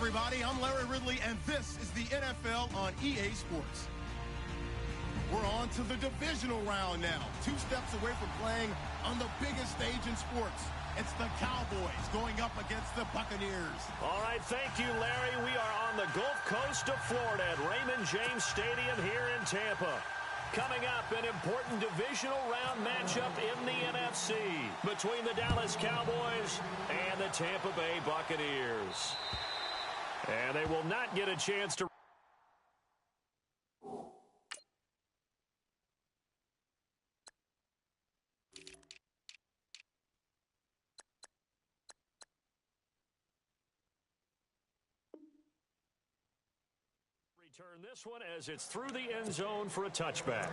everybody. I'm Larry Ridley, and this is the NFL on EA Sports. We're on to the divisional round now. 2 steps away from playing on the biggest stage in sports. It's the Cowboys going up against the Buccaneers. All right, thank you, Larry. We are on the Gulf Coast of Florida at Raymond James Stadium here in Tampa. Coming up, an important divisional round matchup in the NFC between the Dallas Cowboys and the Tampa Bay Buccaneers. And they will not get a chance to return this one as it's through the end zone for a touchback.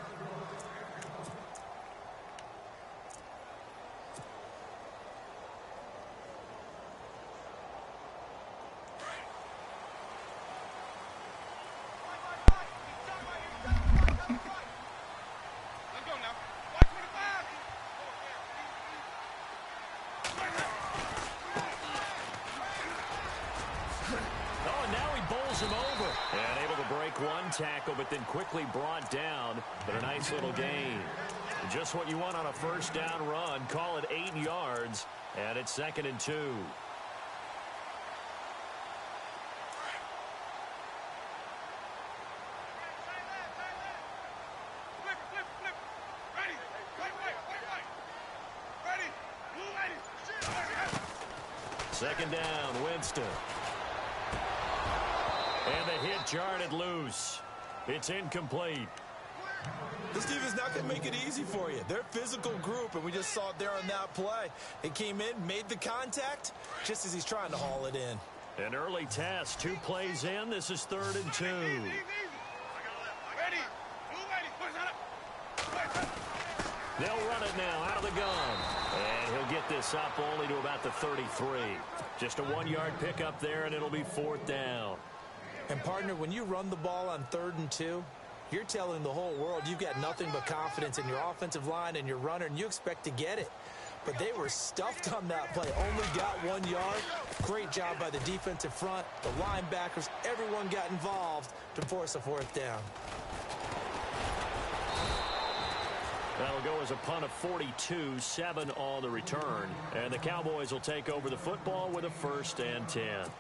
Tackle, but then quickly brought down, but a nice little gain. Just what you want on a first down run. Call it 8 yards, and it's 2nd and 2. Second down, Winston. And the hit jarred loose. It's incomplete. This defense not going to make it easy for you. They're a physical group, and we just saw it there on that play. It came in, made the contact, just as he's trying to haul it in. An early test, 2 plays in. This is 3rd and 2. They'll run it now out of the gun. And he'll get this up only to about the 33. Just a 1-yard pickup there, and it'll be 4th down. And, partner, when you run the ball on 3rd and 2, you're telling the whole world you've got nothing but confidence in your offensive line and your runner, and you expect to get it. But they were stuffed on that play, only got 1 yard. Great job by the defensive front, the linebackers, everyone got involved to force a 4th down. That'll go as a punt of 42, 7 on the return. And the Cowboys will take over the football with a 1st and 10.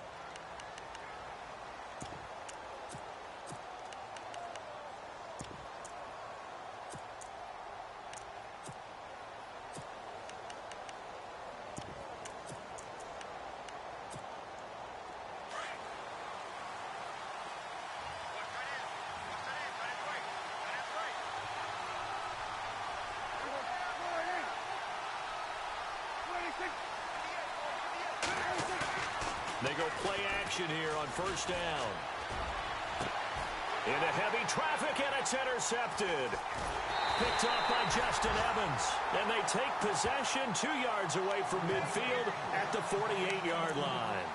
They go play action here on 1st down. Into heavy traffic, and it's intercepted. Picked off by Justin Evans. And they take possession 2 yards away from midfield at the 48-yard line.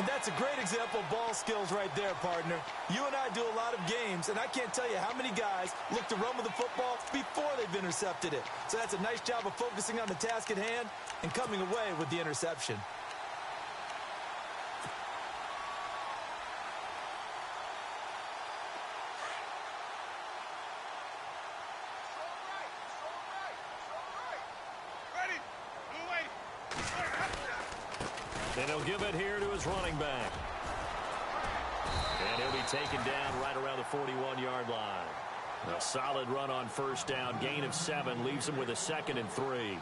And that's a great example of ball skills right there, partner. You and I do a lot of games, and I can't tell you how many guys look to run with the football before they've intercepted it. So that's a nice job of focusing on the task at hand and coming away with the interception. And he'll give it here to his running back. And he'll be taken down right around the 41-yard line. A solid run on 1st down. Gain of 7 leaves him with a 2nd and 3.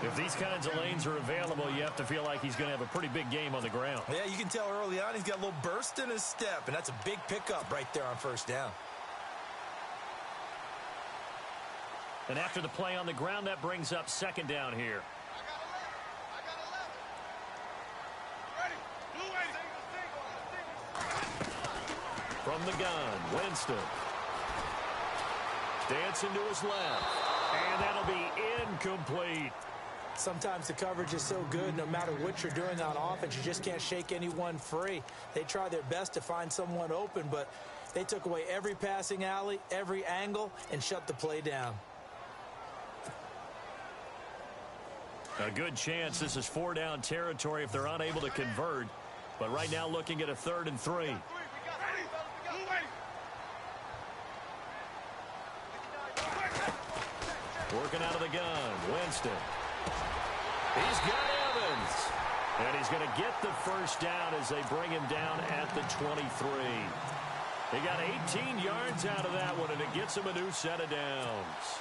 If these kinds of lanes are available, you have to feel like he's going to have a pretty big game on the ground. Yeah, you can tell early on he's got a little burst in his step, and that's a big pickup right there on 1st down. And after the play on the ground, that brings up 2nd down here. From the gun, Winston. Dancing to his left. And that'll be incomplete. Sometimes the coverage is so good, no matter what you're doing on offense, you just can't shake anyone free. They try their best to find someone open, but they took away every passing alley, every angle, and shut the play down. A good chance this is 4-down territory if they're unable to convert. But right now looking at a 3rd and 3. Working out of the gun, Winston. He's got Evans. And he's going to get the first down as they bring him down at the 23. He got 18 yards out of that one, and it gets him a new set of downs.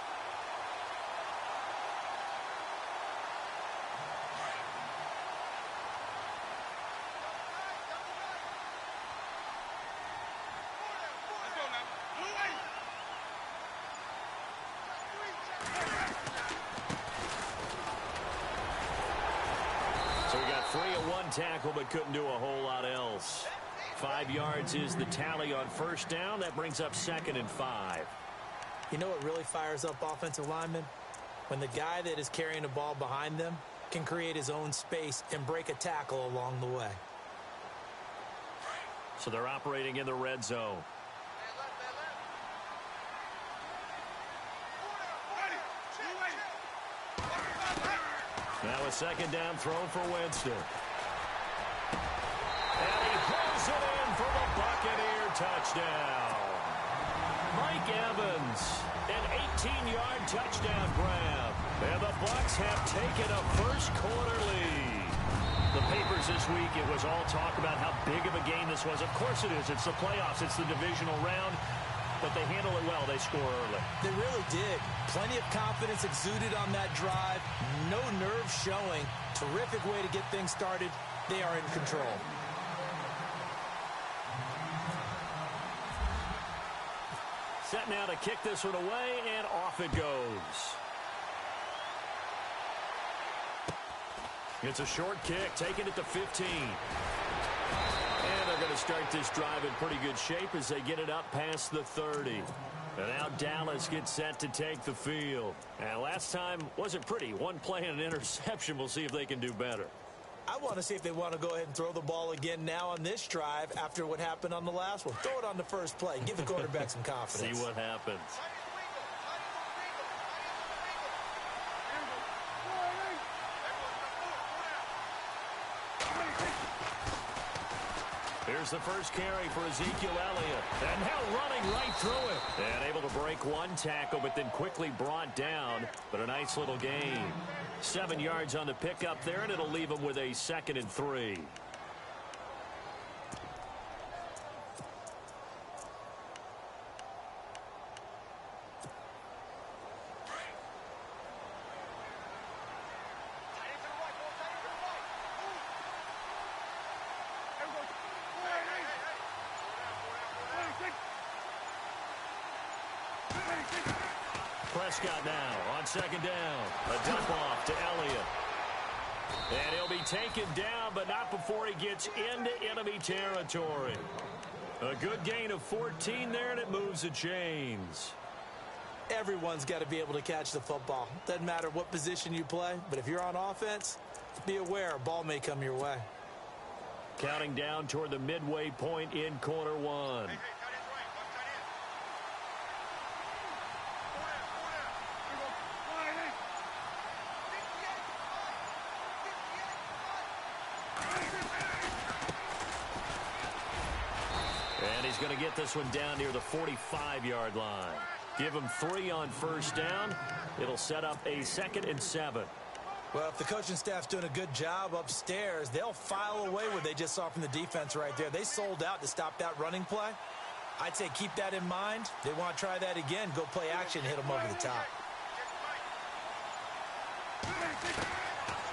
So we got 3 at one tackle, but couldn't do a whole lot else. 5 yards is the tally on first down. That brings up 2nd and 5. You know what really fires up offensive linemen? When the guy that is carrying the ball behind them can create his own space and break a tackle along the way. So they're operating in the red zone. Now a 2nd down throw for Winston. And he pulls it in for the Buccaneer touchdown. Mike Evans, an 18-yard touchdown grab. And the Bucs have taken a first-quarter lead. The papers this week, it was all talk about how big of a game this was. Of course it is. It's the playoffs. It's the divisional round. But they handle it well. They score early. They really did. Plenty of confidence exuded on that drive. No nerves showing. Terrific way to get things started. They are in control. Set now to kick this one away, and off it goes. It's a short kick, taking it to 15. And they're going to start this drive in pretty good shape as they get it up past the 30. And now Dallas gets set to take the field. And last time wasn't pretty. One play and an interception. We'll see if they can do better. I want to see if they want to go ahead and throw the ball again now on this drive after what happened on the last one. Throw it on the first play. Give the quarterback some confidence. See what happens. Here's the first carry for Ezekiel Elliott. And now running right through it. And able to break one tackle, but then quickly brought down. But a nice little gain. 7 yards on the pickup there, and it'll leave him with a 2nd and 3. Prescott now on 2nd down. A dump off to Elliott. And he'll be taken down, but not before he gets into enemy territory. A good gain of 14 there, and it moves the chains. Everyone's got to be able to catch the football. Doesn't matter what position you play, but if you're on offense, be aware a ball may come your way. Counting down toward the midway point in quarter one. And he's going to get this one down near the 45-yard line. Give him 3 on first down. It'll set up a 2nd and 7. Well, if the coaching staff's doing a good job upstairs, they'll file away what they just saw from the defense right there. They sold out to stop that running play. I'd say keep that in mind. They want to try that again. Go play action, hit them over the top.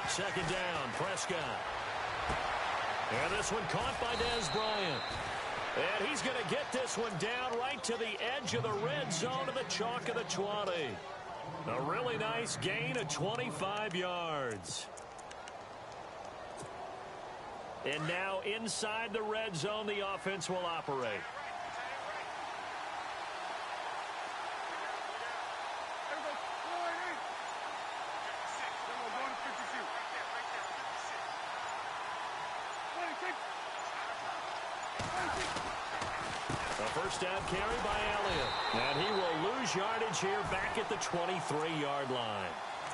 2nd down, Prescott. And this one caught by Dez Bryant. And he's going to get this one down right to the edge of the red zone of the chalk of the 20. A really nice gain of 25 yards. And now inside the red zone, the offense will operate. A first down carry by Elliott. And he will lose yardage here back at the 23-yard line.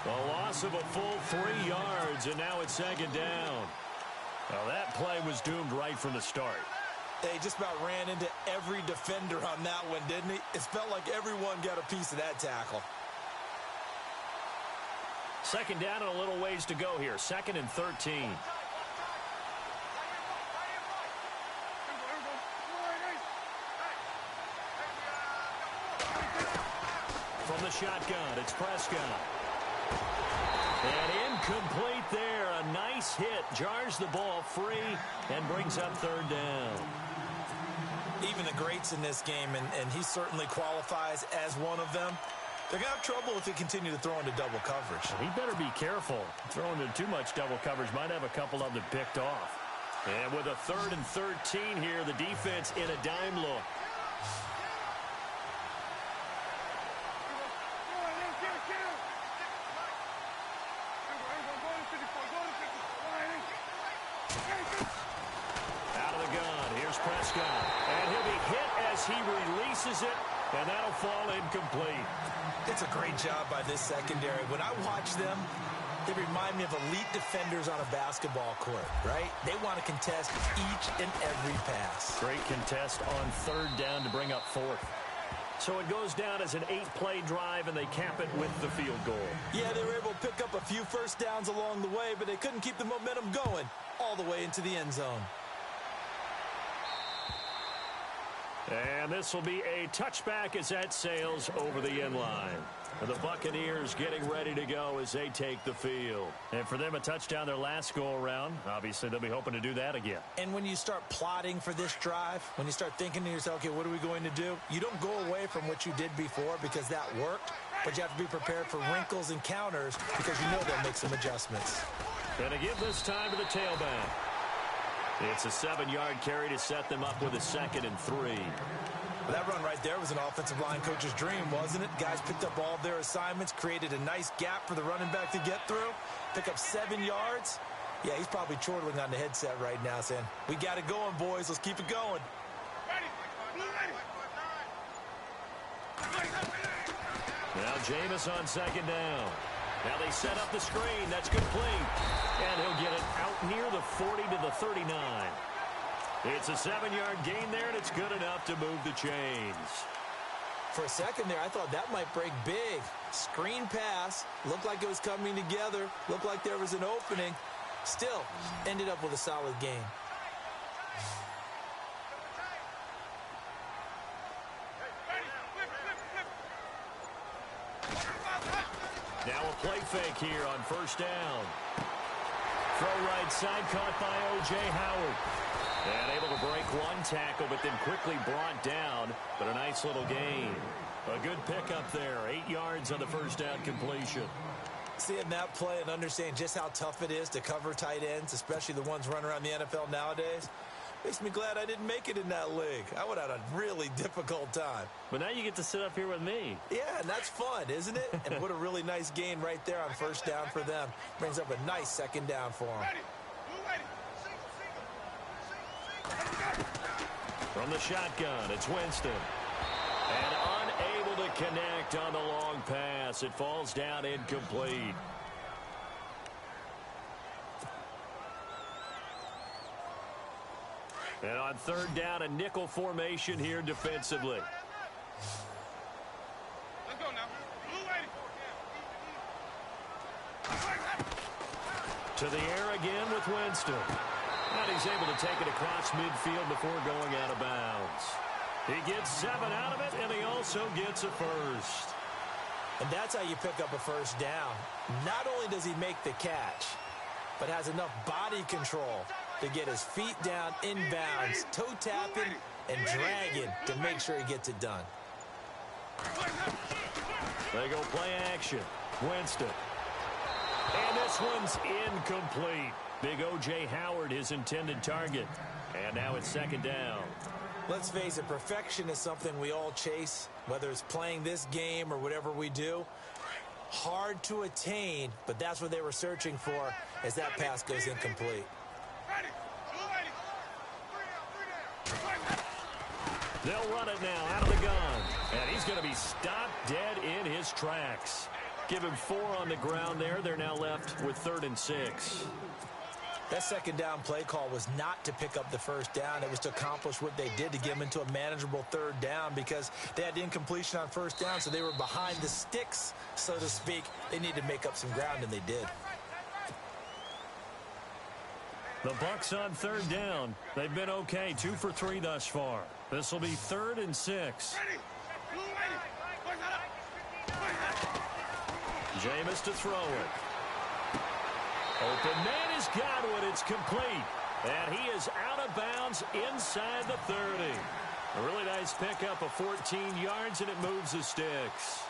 A loss of a full 3 yards, and now it's 2nd down. Well, that play was doomed right from the start. They just about ran into every defender on that one, didn't he? It felt like everyone got a piece of that tackle. Second down and a little ways to go here. 2nd and 13. From the shotgun, it's Prescott. And incomplete there. A nice hit. Jars the ball free and brings up 3rd down. Even the greats in this game, and he certainly qualifies as one of them, they're going to have trouble if they continue to throw into double coverage. He better be careful. Throwing into too much double coverage might have a couple of them picked off. And with a 3rd and 13 here, the defense in a dime look. Out of the gun, here's Prescott. And he'll be hit as he releases it, and that'll fall incomplete. It's a great job by this secondary. When I watch them, they remind me of elite defenders on a basketball court, right? They want to contest each and every pass. Great contest on 3rd down to bring up 4th. So it goes down as an 8-play drive, and they cap it with the field goal. Yeah, they were able to pick up a few first downs along the way, but they couldn't keep the momentum going all the way into the end zone. And this will be a touchback as that sails over the end line. The Buccaneers getting ready to go as they take the field. And for them, a touchdown their last go-around. Obviously, they'll be hoping to do that again. And when you start plotting for this drive, when you start thinking to yourself, okay, what are we going to do? You don't go away from what you did before because that worked, but you have to be prepared for wrinkles and counters because you know they'll make some adjustments. And to give this time to the tailback. It's a 7-yard carry to set them up with a 2nd and 3. Well, that run right there was an offensive line coach's dream, wasn't it? Guys picked up all of their assignments, created a nice gap for the running back to get through, pick up 7 yards. Yeah, he's probably chortling on the headset right now saying, we got it going, boys. Let's keep it going. Now Jameis on 2nd down. Now they set up the screen. That's complete. And he'll get it out near the 40 to the 39. It's a 7-yard gain there, and it's good enough to move the chains. For a second there, I thought that might break big. Screen pass. Looked like it was coming together. Looked like there was an opening. Still, ended up with a solid gain. Now a play fake here on 1st down. Throw right side, caught by O.J. Howard. And able to break one tackle, but then quickly brought down. But a nice little gain. A good pickup there. 8 yards on the 1st down completion. Seeing that play and understanding just how tough it is to cover tight ends, especially the ones running around the NFL nowadays, makes me glad I didn't make it in that league. I would have had a really difficult time. But now you get to sit up here with me. Yeah, and that's fun, isn't it? And what a really nice gain right there on 1st down for them. Brings up a nice 2nd down for them. From the shotgun, it's Winston. And unable to connect on the long pass. It falls down incomplete. And on 3rd down, a nickel formation here defensively. Let's go now. To the air again with Winston. And he's able to take it across midfield before going out of bounds. He gets 7 out of it, and he also gets a first. And that's how you pick up a 1st down. Not only does he make the catch, but has enough body control to get his feet down inbounds, toe tapping and dragging to make sure he gets it done. They go play action. Winston. And this one's incomplete. Big O.J. Howard, his intended target. And now it's 2nd down. Let's face it, perfection is something we all chase, whether it's playing this game or whatever we do. Hard to attain, but that's what they were searching for as that pass goes incomplete. They'll run it now out of the gun. And he's going to be stopped dead in his tracks. Give him 4 on the ground there. They're now left with 3rd and 6. That second down play call was not to pick up the first down. It was to accomplish what they did, to get them into a manageable third down, because they had the incompletion on first down, so they were behind the sticks, so to speak. They needed to make up some ground, and they did. The Bucs on third down. They've been okay, 2 for 3 thus far. This will be 3rd and 6. Jameis to throw it. Open man is Godwin. It's complete. And he is out of bounds inside the 30. A really nice pickup of 14 yards, and it moves the sticks.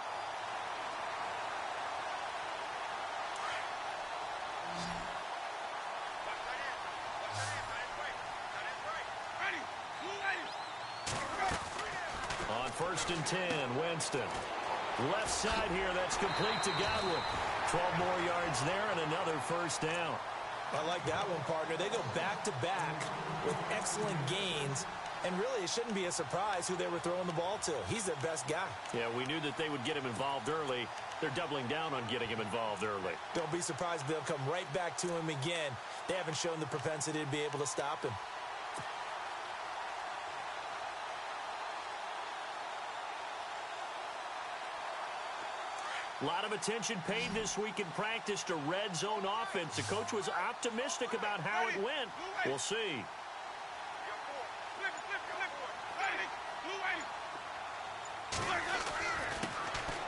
On 1st and 10, Winston. Left side here, that's complete to Godwin. 12 more yards there and another first down. I like that one, partner. They go back-to-back with excellent gains, and really it shouldn't be a surprise who they were throwing the ball to. He's their best guy. Yeah, we knew that they would get him involved early. They're doubling down on getting him involved early. Don't be surprised if they'll come right back to him again. They haven't shown the propensity to be able to stop him. A lot of attention paid this week in practice to red zone offense. The coach was optimistic about how it went. We'll see.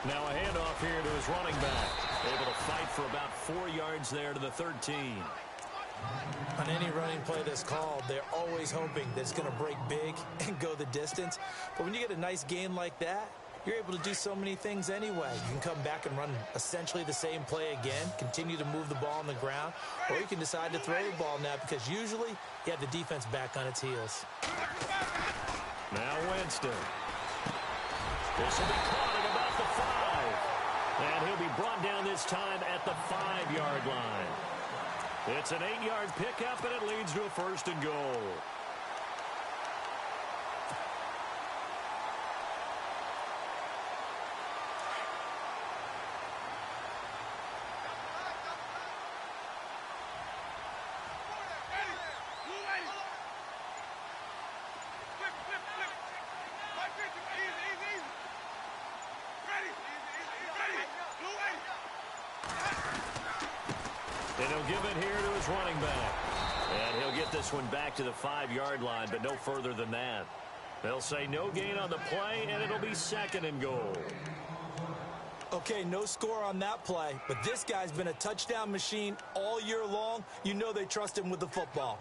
Now a handoff here to his running back. Able to fight for about 4 yards there to the 13. On any running play that's called, they're always hoping that it's going to break big and go the distance. But when you get a nice gain like that, you're able to do so many things anyway. You can come back and run essentially the same play again, continue to move the ball on the ground, or you can decide to throw the ball now, because usually you have the defense back on its heels. Now Winston. This will be caught at about the 5. And he'll be brought down this time at the 5-yard line. It's an 8-yard pickup, and it leads to a 1st and goal. And he'll give it here to his running back. And he'll get this one back to the 5-yard line, but no further than that. They'll say no gain on the play, and it'll be 2nd and goal. Okay, no score on that play, but this guy's been a touchdown machine all year long. You know they trust him with the football.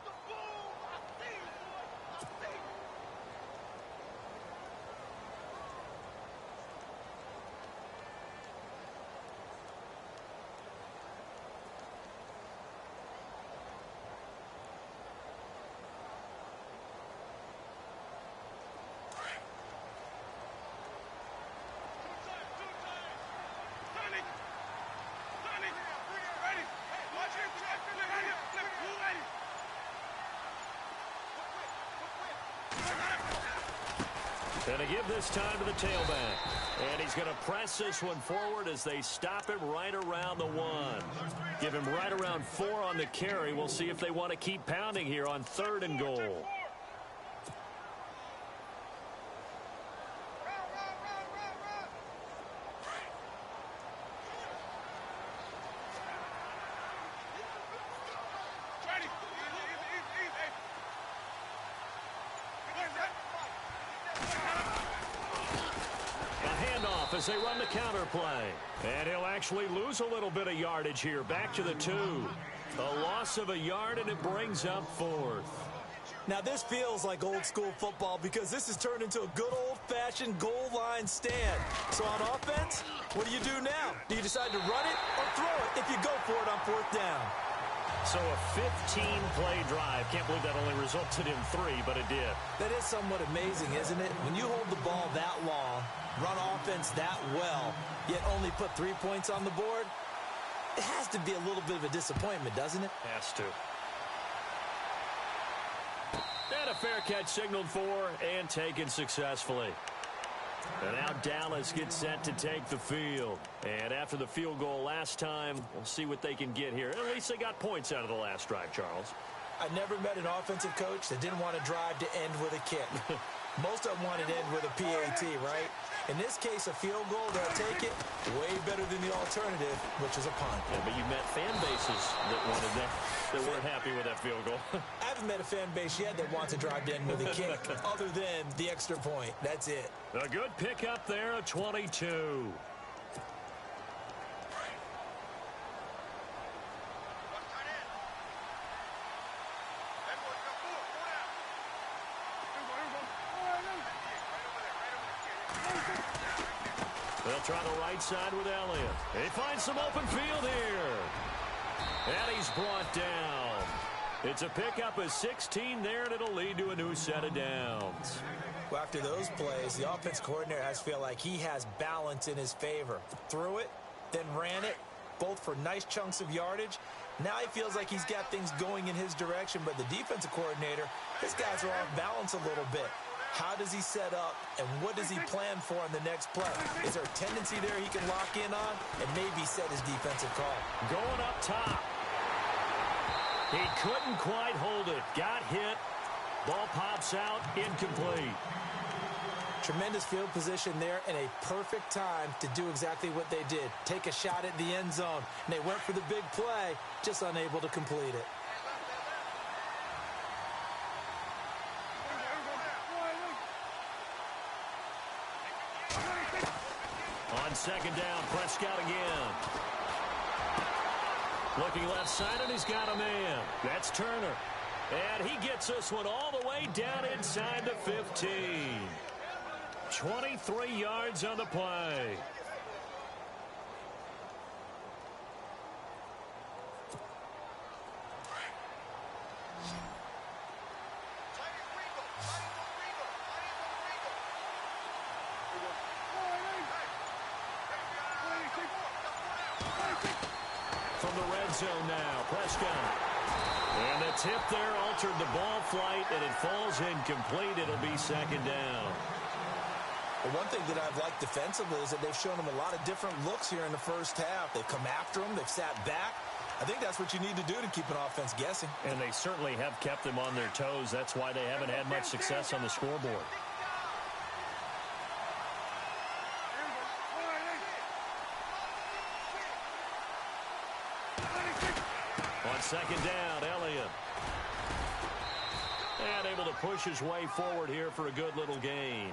And to give this time to the tailback. And he's going to press this one forward as they stop him right around the 1. Give him right around 4 on the carry. We'll see if they want to keep pounding here on 3rd and goal. As they run the counter play. And he'll actually lose a little bit of yardage here. Back to the 2. A loss of a yard, and it brings up 4th. Now this feels like old school football, because this has turned into a good old-fashioned goal line stand. So on offense, what do you do now? Do you decide to run it or throw it if you go for it on 4th down? So a 15-play drive. Can't believe that only resulted in 3, but it did. That is somewhat amazing, isn't it? When you hold the ball that long, run offense that well, yet only put 3 points on the board, it has to be a little bit of a disappointment, doesn't it? Has to. And a fair catch signaled for and taken successfully. And now Dallas gets set to take the field. And after the field goal last time, we'll see what they can get here. At least they got points out of the last drive, Charles. I never met an offensive coach that didn't want to drive to end with a kick. Most of them wanted to end with a PAT, right? In this case, a field goal, they'll take it way better than the alternative, which is a punt. Yeah, but you met fan bases that wanted that, that weren't happy with that field goal. I haven't met a fan base yet that wants to drive to end with a kick, other than the extra point. That's it. A good pickup there, a 22. They'll try the right side with Elliott. He finds some open field here. And he's brought down. It's a pickup of 16 there, and it'll lead to a new set of downs. Well, after those plays, the offense coordinator has to feel like he has balance in his favor. Threw it, then ran it, both for nice chunks of yardage. Now he feels like he's got things going in his direction, but the defensive coordinator, his guys are off balance a little bit. How does he set up, and what does he plan for on the next play? Is there a tendency there he can lock in on and maybe set his defensive call? Going up top. He couldn't quite hold it. Got hit. Ball pops out. Incomplete. Tremendous field position there and a perfect time to do exactly what they did. Take a shot at the end zone. And they went for the big play, just unable to complete it. On second down, Prescott again. Looking left side, and he's got a man. That's Turner. And he gets this one all the way down inside the 15. 23 yards on the play. From the red zone now, Prescott. And the tip there altered the ball flight, and it falls incomplete. It'll be second down. Well, one thing that I've liked defensively is that they've shown them a lot of different looks here in the first half. They've come after them. They've sat back. I think that's what you need to do to keep an offense guessing. And they certainly have kept them on their toes. That's why they haven't had much success on the scoreboard. On second down, Elliott. And able to push his way forward here for a good little gain.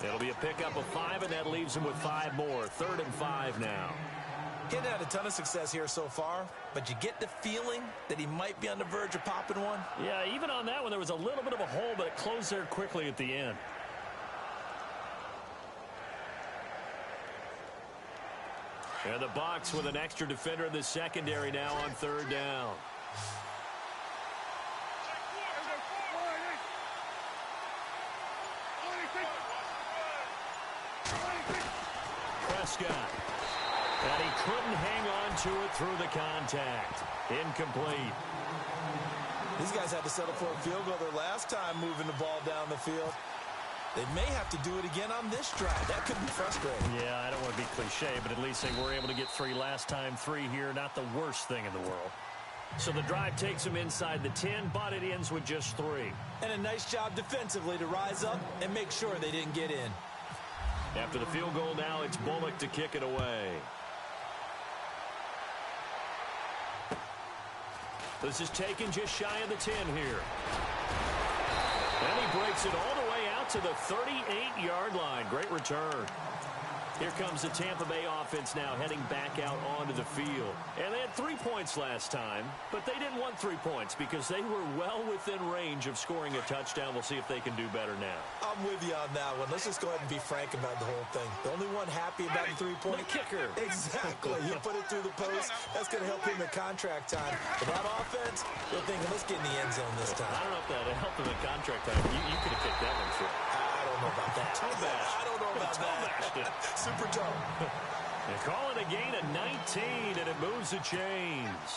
It'll be a pickup of 5, and that leaves him with 5 more. 3rd and 5 now. He hadn't had a ton of success here so far, but you get the feeling that he might be on the verge of popping one. Yeah, even on that one, there was a little bit of a hole, but it closed there quickly at the end. And the Bucs with an extra defender in the secondary now on 3rd down. Prescott. And he couldn't hang on to it through the contact. Incomplete. These guys had to settle for a field goal their last time moving the ball down the field. They may have to do it again on this drive. That could be frustrating. Yeah, I don't want to be cliche, but at least they were able to get 3 last time. 3 here, not the worst thing in the world. So the drive takes them inside the 10, but it ends with just 3. And a nice job defensively to rise up and make sure they didn't get in. After the field goal now, it's Bullock to kick it away. This is taken just shy of the 10 here. And he breaks it all the way out to the 38-yard line. Great return. Here comes the Tampa Bay offense now heading back out onto the field. And they had 3 points last time, but they didn't want 3 points because they were well within range of scoring a touchdown. We'll see if they can do better now. I'm with you on that one. Let's just go ahead and be frank about the whole thing. The only one happy about the 3-point kicker. Exactly. You put it through the post. That's going to help him in contract time. But that offense, they're thinking, let's get in the end zone this time. I don't know if that helped him in contract time. You could have kicked that one through. I don't know about that. I don't know about that. Super toe. They call it a gain of 19, and it moves the chains.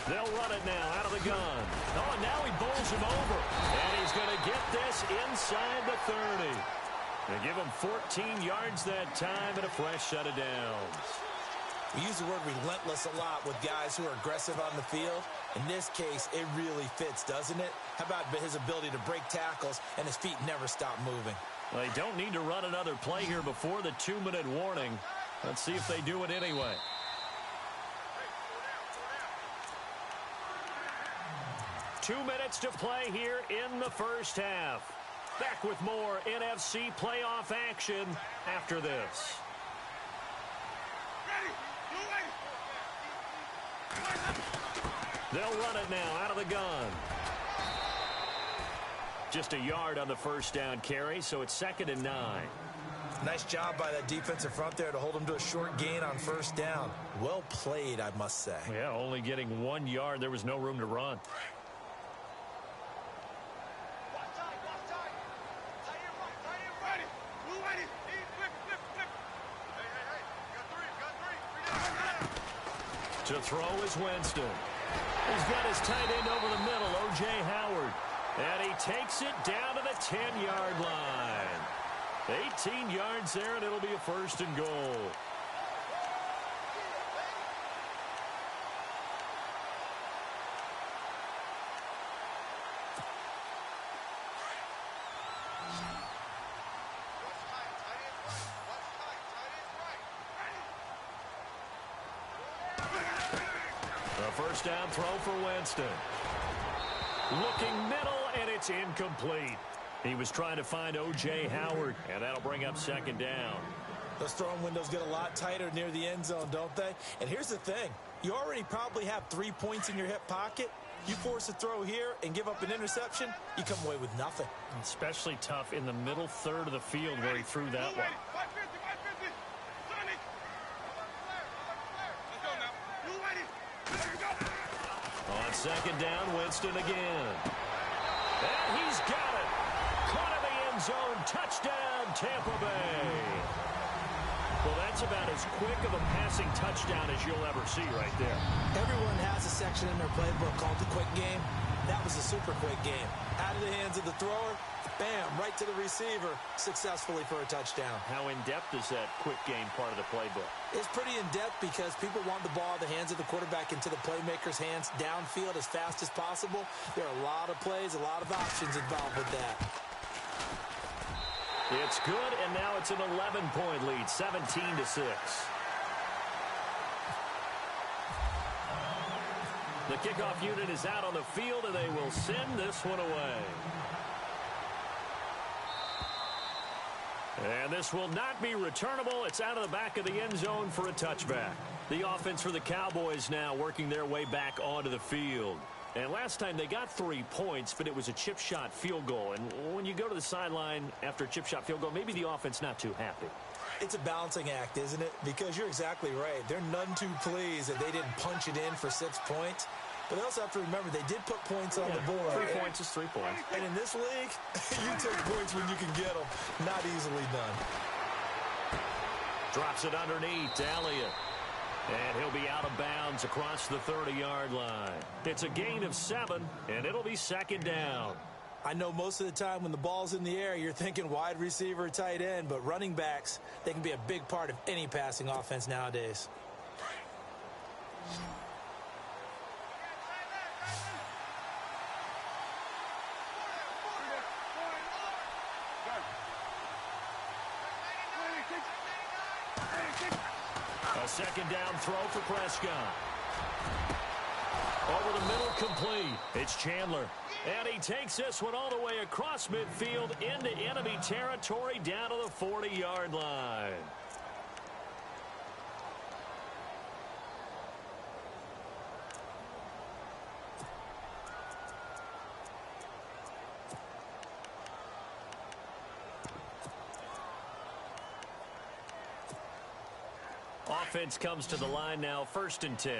They'll run it now out of the gun. Oh, and now he bowls him over. And he's going to get this inside the 30. They give him 14 yards that time and a fresh set of downs. We use the word relentless a lot with guys who are aggressive on the field. In this case, it really fits, doesn't it? How about his ability to break tackles and his feet never stop moving? Well, they don't need to run another play here before the 2-minute warning. Let's see if they do it anyway. Two minutes to play here in the first half. Back with more NFC playoff action after this. They'll run it now out of the gun. Just a yard on the first down carry, so it's 2nd and 9. Nice job by that defensive front there to hold him to a short gain on first down. Well played, I must say. Yeah, only getting 1 yard. There was no room to run. To throw is Winston. He's got his tight end over the middle, O.J. Howard. And he takes it down to the 10-yard line. 18 yards there, and it'll be a 1st and goal. First down throw for Winston. Looking middle, and it's incomplete. He was trying to find O.J. Howard, and that'll bring up 2nd down. Those throwing windows get a lot tighter near the end zone, don't they? And here's the thing. You already probably have 3 points in your hip pocket. You force a throw here and give up an interception, you come away with nothing. Especially tough in the middle third of the field where he threw that one. On 2nd down, Winston again. And he's got it. Caught in the end zone. Touchdown, Tampa Bay. Well, that's about as quick of a passing touchdown as you'll ever see right there. Everyone has a section in their playbook called the quick game. That was a super quick game. Out of the hands of the thrower, bam, right to the receiver, successfully for a touchdown. How in-depth is that quick game part of the playbook? It's pretty in-depth because people want the ball in the hands of the quarterback into the playmaker's hands downfield as fast as possible. There are a lot of plays, a lot of options involved with that. It's good, and now it's an 11-point lead, 17-6. The kickoff unit is out on the field, and they will send this one away. And this will not be returnable. It's out of the back of the end zone for a touchback. The offense for the Cowboys now working their way back onto the field. And last time they got 3 points, but it was a chip shot field goal. And when you go to the sideline after a chip shot field goal, maybe the offense not too happy. It's a balancing act, isn't it? Because you're exactly right. They're none too pleased that they didn't punch it in for 6 points. But they also have to remember they did put points on the board. 3 points is 3 points. And in this league, you take points when you can get them. Not easily done. Drops it underneath to Elliott. And he'll be out of bounds across the 30-yard line. It's a gain of 7, and it'll be 2nd down. I know most of the time when the ball's in the air, you're thinking wide receiver, tight end, but running backs, they can be a big part of any passing offense nowadays. A 2nd down throw for Prescott. Over the middle, complete. It's Chandler. And he takes this one all the way across midfield into enemy territory down to the 40-yard line. Offense comes to the line now, 1st and 10.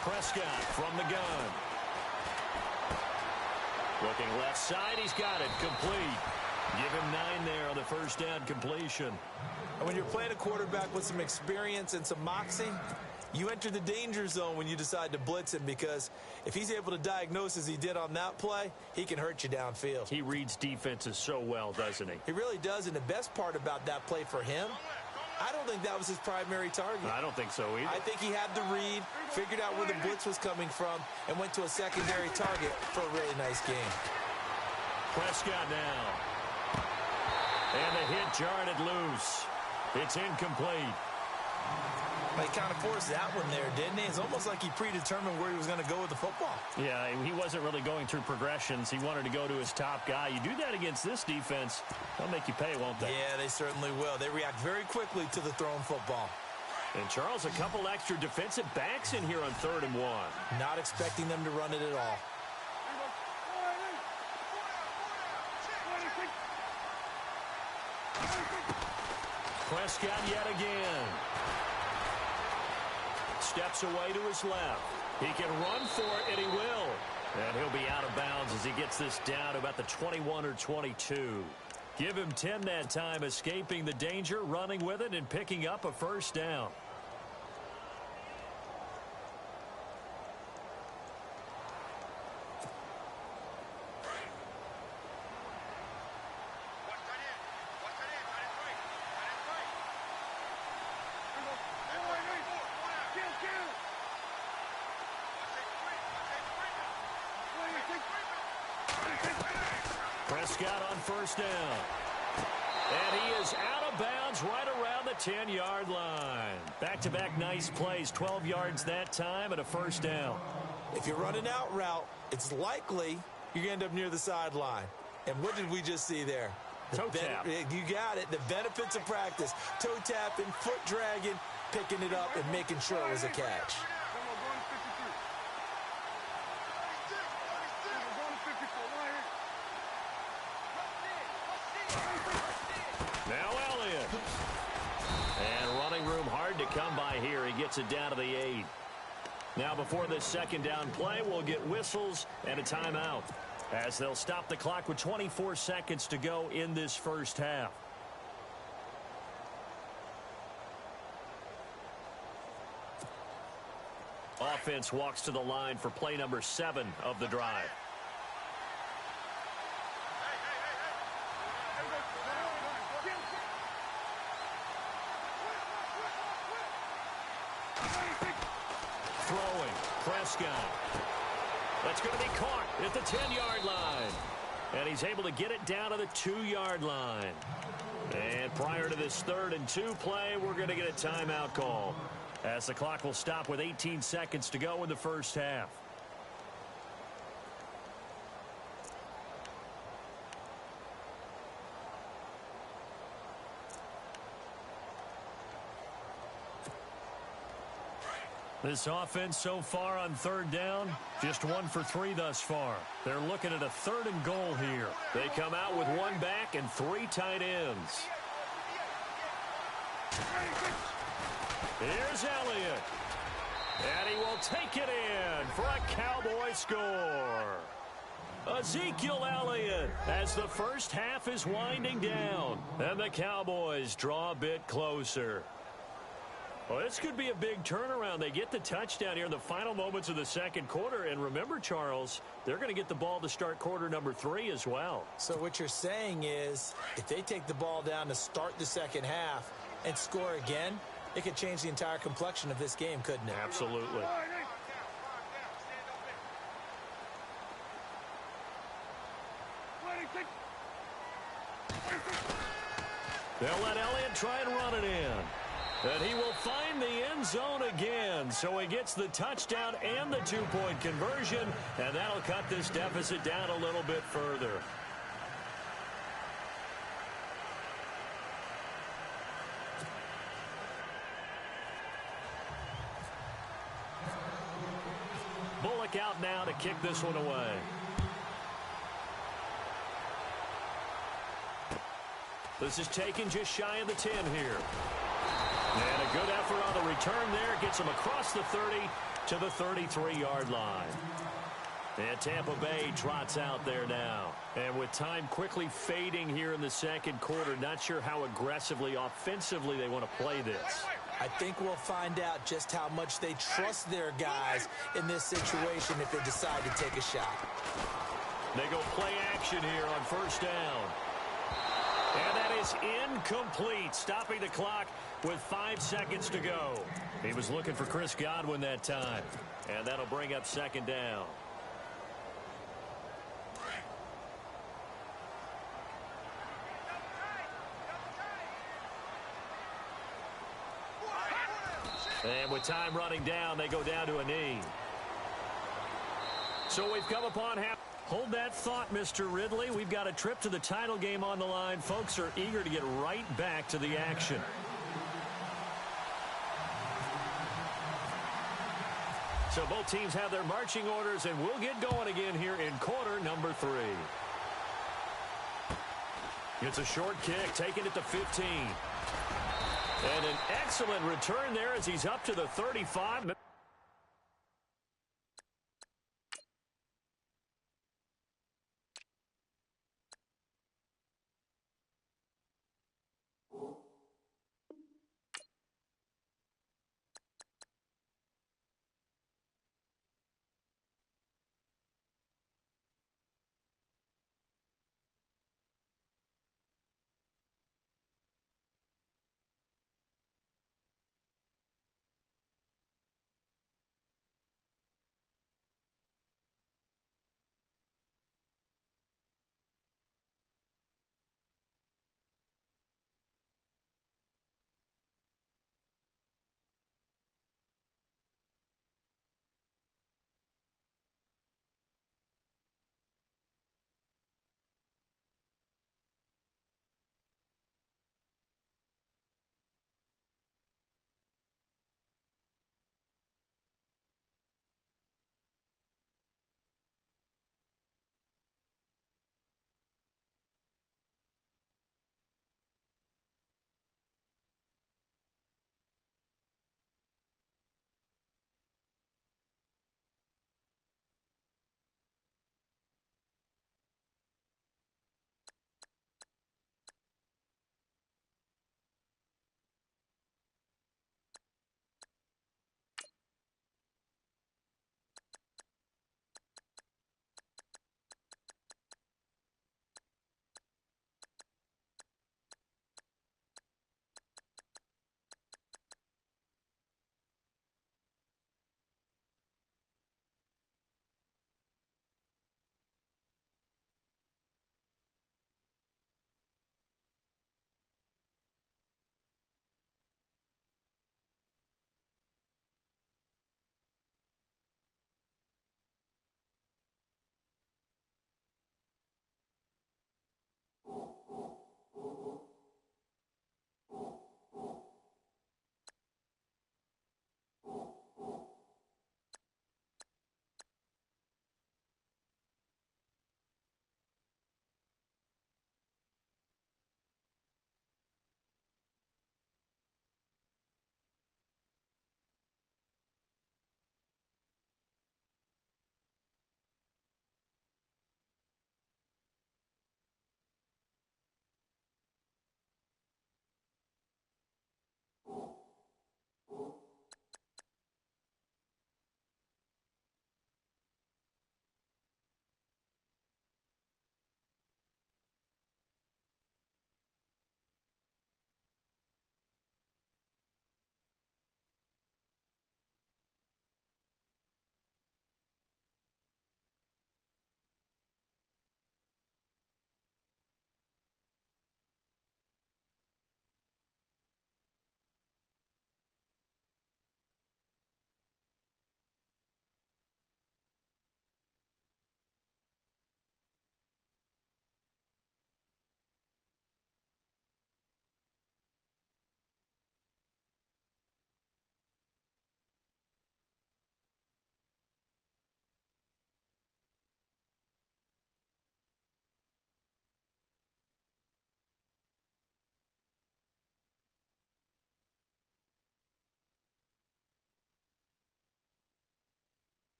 Prescott from the gun. Looking left side, he's got it, complete. Give him 9 there on the first down completion. And when you're playing a quarterback with some experience and some moxie, you enter the danger zone when you decide to blitz him, because if he's able to diagnose as he did on that play, he can hurt you downfield. He reads defenses so well, doesn't he? He really does, and the best part about that play for him, I don't think that was his primary target. I don't think so either. I think he had the read, figured out where the blitz was coming from, and went to a secondary target for a really nice game. Prescott now. And the hit jarred it loose. It's incomplete. But he kind of forced that one there, didn't he? It's almost like he predetermined where he was going to go with the football. Yeah, he wasn't really going through progressions. He wanted to go to his top guy. You do that against this defense, they'll make you pay, won't they? Yeah, they certainly will. They react very quickly to the thrown football. And, Charles, a couple extra defensive backs in here on 3rd and 1. Not expecting them to run it at all. Prescott yet again. Steps away to his left. He can run for it, and he will. And he'll be out of bounds as he gets this down to about the 21 or 22. Give him 10 that time, escaping the danger, running with it, and picking up a first down. Prescott on first down. And he is out of bounds right around the 10-yard line. Back-to-back nice plays, 12 yards that time and a first down. If you run an out route, it's likely you're going to end up near the sideline. And what did we just see there? Toe tap. You got it. The benefits of practice. Toe tapping, foot dragging, picking it up, and making sure it was a catch. Now Elliott. And running room hard to come by here. He gets it down to the 8. Now before this second down play, we'll get whistles and a timeout, as they'll stop the clock with 24 seconds to go in this first half. Offense walks to the line for play number 7 of the drive. Throwing, Prescott. That's going to be caught at the 10-yard line. And he's able to get it down to the 2-yard line. And prior to this 3rd and 2 play, we're going to get a timeout call, as the clock will stop with 18 seconds to go in the first half. This offense so far on 3rd down, just 1 for 3 thus far. They're looking at a 3rd and goal here. They come out with 1 back and 3 tight ends. Here's Elliott. And he will take it in for a Cowboy score. Ezekiel Elliott, as the first half is winding down, and the Cowboys draw a bit closer. Well, this could be a big turnaround. They get the touchdown here in the final moments of the second quarter. And remember, Charles, they're going to get the ball to start quarter number 3 as well. So what you're saying is, if they take the ball down to start the second half and score again, it could change the entire complexion of this game, couldn't it? Absolutely. They'll let Elliott try and run it in. And he will find the end zone again. So he gets the touchdown and the 2-point conversion. And that'll cut this deficit down a little bit further. Bullock out now to kick this one away. This is taken just shy of the 10 here. And a good effort on the return there. Gets him across the 30 to the 33-yard line. And Tampa Bay trots out there now. And with time quickly fading here in the second quarter, not sure how aggressively, offensively they want to play this. I think we'll find out just how much they trust their guys in this situation if they decide to take a shot. They go play action here on first down. And that is incomplete, stopping the clock with 5 seconds to go. He was looking for Chris Godwin that time. And that'll bring up second down. And with time running down, they go down to a knee. So we've come upon half. Hold that thought, Mr. Ridley. We've got a trip to the title game on the line. Folks are eager to get right back to the action. So both teams have their marching orders, and we'll get going again here in quarter number 3. It's a short kick, taking it to 15. And an excellent return there as he's up to the 35.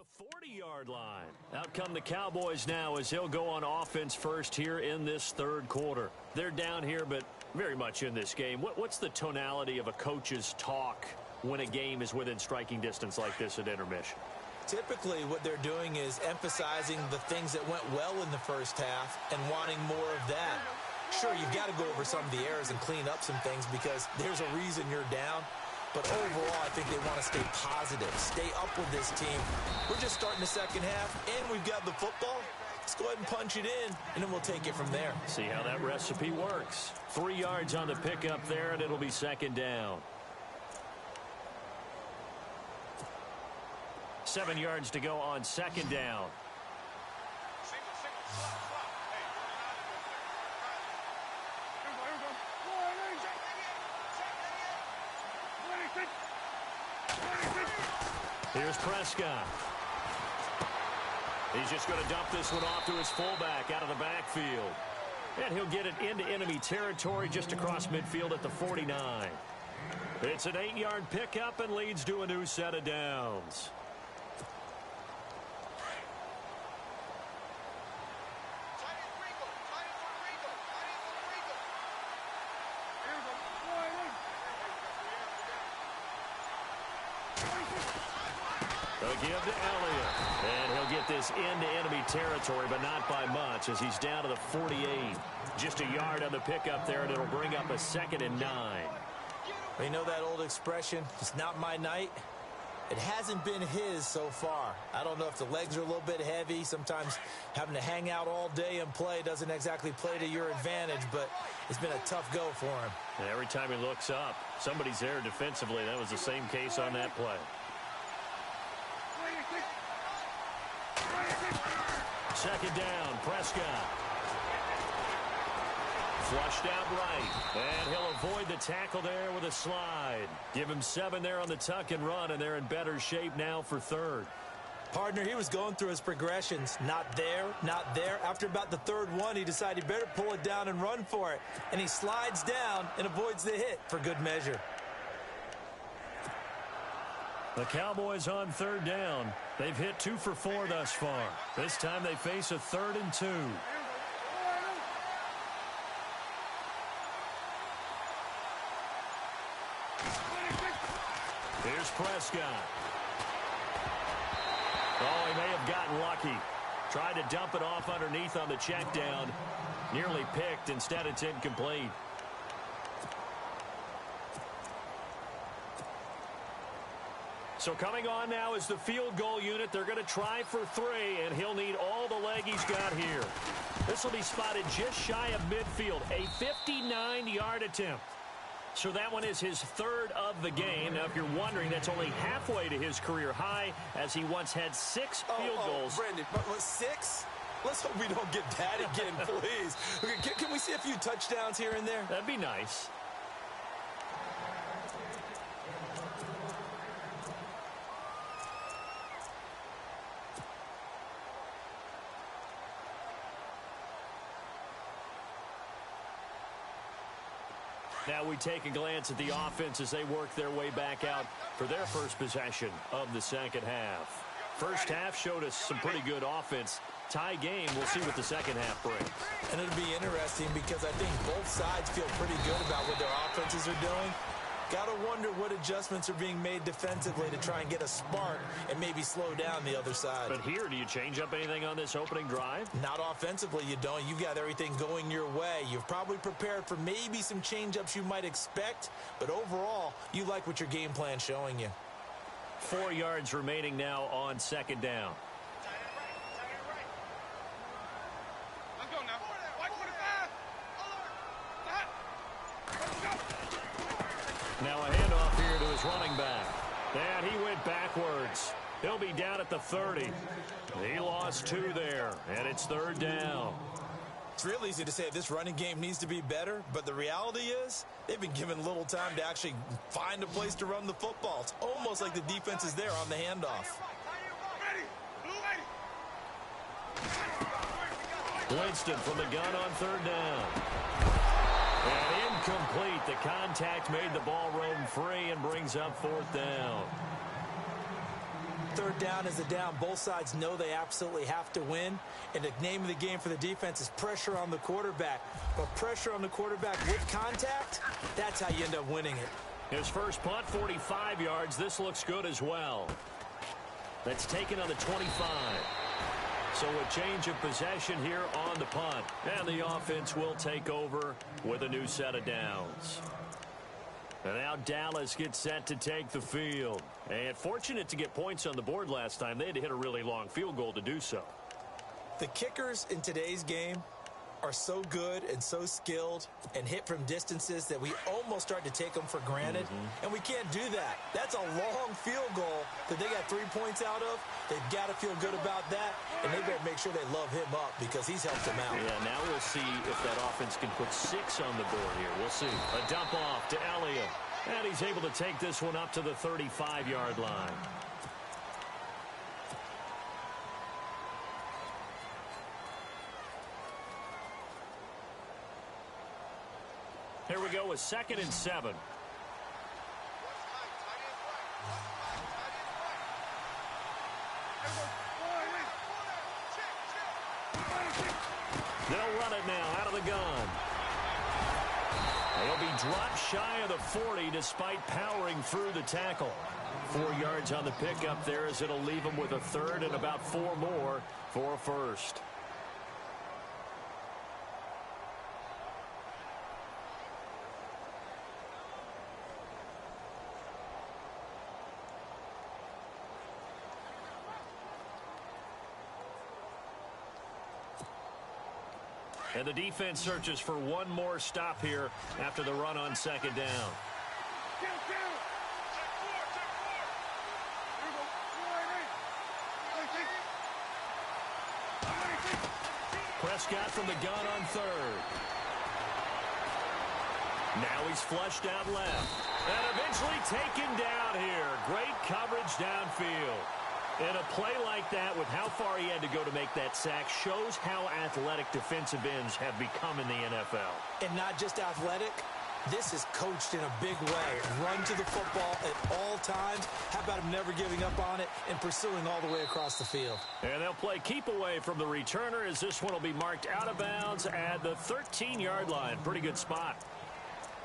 the 40-yard line. Out come the Cowboys now as he'll go on offense first here in this third quarter. They're down here, but very much in this game. What's the tonality of a coach's talk when a game is within striking distance like this at intermission? Typically, what they're doing is emphasizing the things that went well in the first half and wanting more of that. Sure, you've got to go over some of the errors and clean up some things because there's a reason you're down. But overall, I think they want to stay positive, stay up with this team. We're just starting the second half, and we've got the football. Let's go ahead and punch it in, and then we'll take it from there. See how that recipe works. 3 yards on the pickup there, and it'll be second down. 7 yards to go on second down. Here's Prescott. He's just going to dump this one off to his fullback out of the backfield. And he'll get it into enemy territory just across midfield at the 49. It's an 8-yard pickup and leads to a new set of downs. They'll give to Elliott. And he'll get this into enemy territory, but not by much as he's down to the 48. Just a yard on the pickup there, and it'll bring up a 2nd and 9. You know that old expression, it's not my night? It hasn't been his so far. I don't know if the legs are a little bit heavy. Sometimes having to hang out all day and play doesn't exactly play to your advantage, but it's been a tough go for him. And every time he looks up, somebody's there defensively. That was the same case on that play. Second down, Prescott. Flushed out right. And he'll avoid the tackle there with a slide. Give him 7 there on the tuck and run, and they're in better shape now for third. Partner, he was going through his progressions. Not there, not there. After about the third one, he decided he better pull it down and run for it. And he slides down and avoids the hit for good measure. The Cowboys on third down. They've hit 2 for 4 thus far. This time they face a 3rd and 2. Here's Prescott. Oh, he may have gotten lucky. Tried to dump it off underneath on the check down. Nearly picked. Instead, it's incomplete. So coming on now is the field goal unit. They're going to try for 3, and he'll need all the leg he's got here. This will be spotted just shy of midfield, a 59-yard attempt. So that one is his 3rd of the game. Now, if you're wondering, that's only halfway to his career high, as he once had 6 field goals. Brandon, but 6? Let's hope we don't get that again, please. Okay, can we see a few touchdowns here and there? That'd be nice. Now we take a glance at the offense as they work their way back out for their first possession of the second half. First half showed us some pretty good offense. Tie game, we'll see what the second half brings. And it'll be interesting because I think both sides feel pretty good about what their offenses are doing. Got to wonder what adjustments are being made defensively to try and get a spark and maybe slow down the other side. But here, do you change up anything on this opening drive? Not offensively, you don't. You've got everything going your way. You've probably prepared for maybe some change-ups you might expect, but overall, you like what your game plan's showing you. 4 yards remaining now on second down. Now a handoff here to his running back. And he went backwards. He'll be down at the 30. He lost 2 there, and it's 3rd down. It's real easy to say this running game needs to be better, but the reality is they've been given little time to actually find a place to run the football. It's almost like the defense is there on the handoff. Winston from the gun on 3rd down. And incomplete. The contact made the ball roam free and brings up 4th down. Third down is a down. Both sides know they absolutely have to win. And the name of the game for the defense is pressure on the quarterback. But pressure on the quarterback with contact, that's how you end up winning it. His first punt, 45 yards. This looks good as well. That's taken on the 25. So a change of possession here on the punt. And the offense will take over with a new set of downs. And now Dallas gets set to take the field. And fortunate to get points on the board last time. They had to hit a really long field goal to do so. The kickers in today's game are so good and so skilled and hit from distances that we almost start to take them for granted. And we can't do that. That's a long field goal that they got 3 points out of. They've got to feel good about that, and they better make sure they love him up because he's helped them out. Yeah, now we'll see if that offense can put 6 on the board here. We'll see. A dump off to Elliott. And he's able to take this one up to the 35-yard line. Here we go with 2nd and 7. They'll run it now out of the gun. He'll be dropped shy of the 40 despite powering through the tackle. 4 yards on the pickup there as it'll leave him with a third and about 4 more for a first. And the defense searches for one more stop here after the run on 2nd down. Prescott from the gun on 3rd. Now he's flushed out left. And eventually taken down here. Great coverage downfield. And a play like that with how far he had to go to make that sack shows how athletic defensive ends have become in the NFL. And not just athletic. This is coached in a big way. Run to the football at all times. How about him never giving up on it and pursuing all the way across the field? And they'll play keep away from the returner as this one will be marked out of bounds at the 13-yard line. Pretty good spot.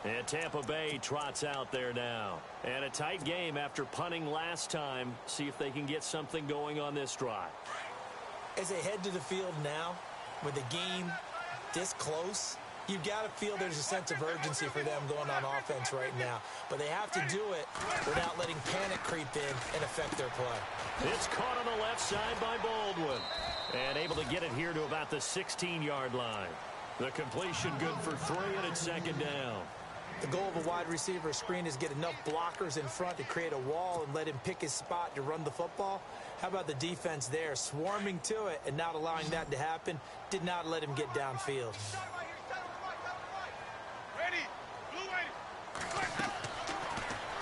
And Tampa Bay trots out there now. And a tight game after punting last time. See if they can get something going on this drive. As they head to the field now, with the game this close, you've got to feel there's a sense of urgency for them going on offense right now. But they have to do it without letting panic creep in and affect their play. It's caught on the left side by Baldwin. And able to get it here to about the 16-yard line. The completion good for 3, and it's 2nd down. The goal of a wide receiver screen is get enough blockers in front to create a wall and let him pick his spot to run the football. How about the defense there, swarming to it and not allowing that to happen? Did not let him get downfield.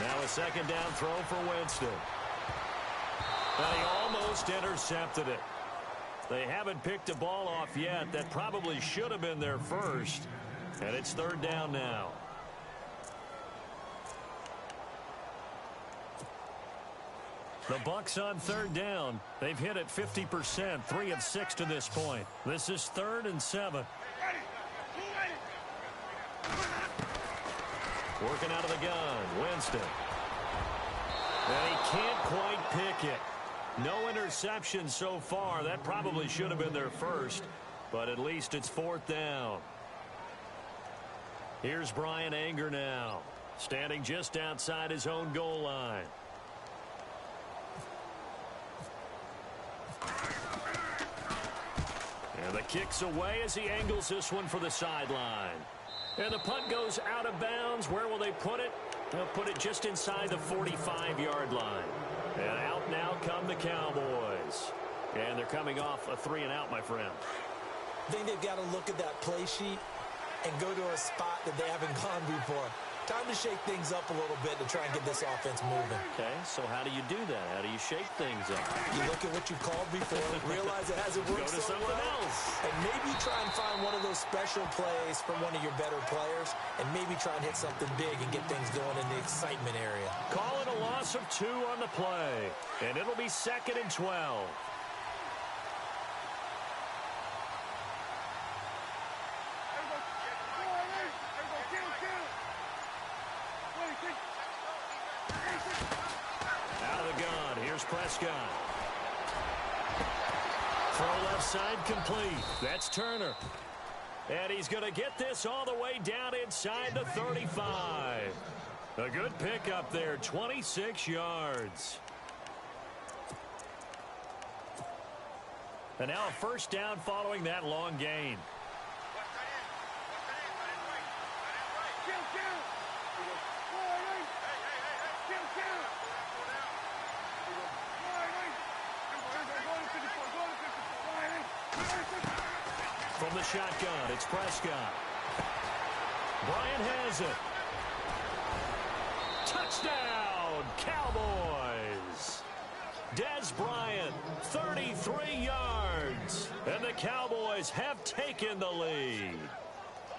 Now a 2nd down throw for Winston. And he almost intercepted it. They haven't picked a ball off yet. That probably should have been their first. And it's 3rd down now. The Bucs on 3rd down. They've hit it 50%, 3 of 6 to this point. This is 3rd and 7. Working out of the gun, Winston. And he can't quite pick it. No interception so far. That probably should have been their first, but at least it's 4th down. Here's Brian Anger now, standing just outside his own goal line. And the kick's away as he angles this one for the sideline. And the punt goes out of bounds. Where will they put it? They'll put it just inside the 45-yard line. And out now come the Cowboys. And they're coming off a 3-and-out, my friend. I think they've got to look at that play sheet and go to a spot that they haven't gone before. Time to shake things up a little bit to try and get this offense moving. Okay, so how do you do that? How do you shake things up. You look at what you called before, realize it hasn't worked Go to so something well, else. and maybe try and find one of those special plays from one of your better players, and maybe try and hit something big and get things going in the excitement area. Call it a loss of 2 on the play, and it'll be 2nd and 12. Out of the gun, here's Prescott. Throw left side complete. That's Turner. And he's going to get this all the way down inside the 35. A good pickup there, 26 yards. And now a first down following that long gain. From the shotgun, it's Prescott. Bryant has it. Touchdown, Cowboys. Dez Bryant, 33 yards. And the Cowboys have taken the lead.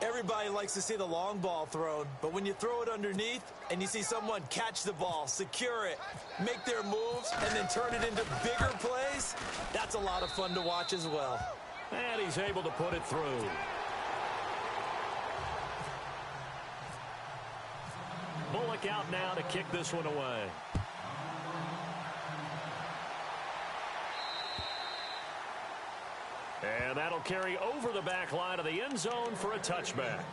Everybody likes to see the long ball thrown, but when you throw it underneath and you see someone catch the ball, secure it, make their moves, and then turn it into bigger plays, that's a lot of fun to watch as well. And he's able to put it through. Bullock out now to kick this one away. And that'll carry over the back line of the end zone for a touchback.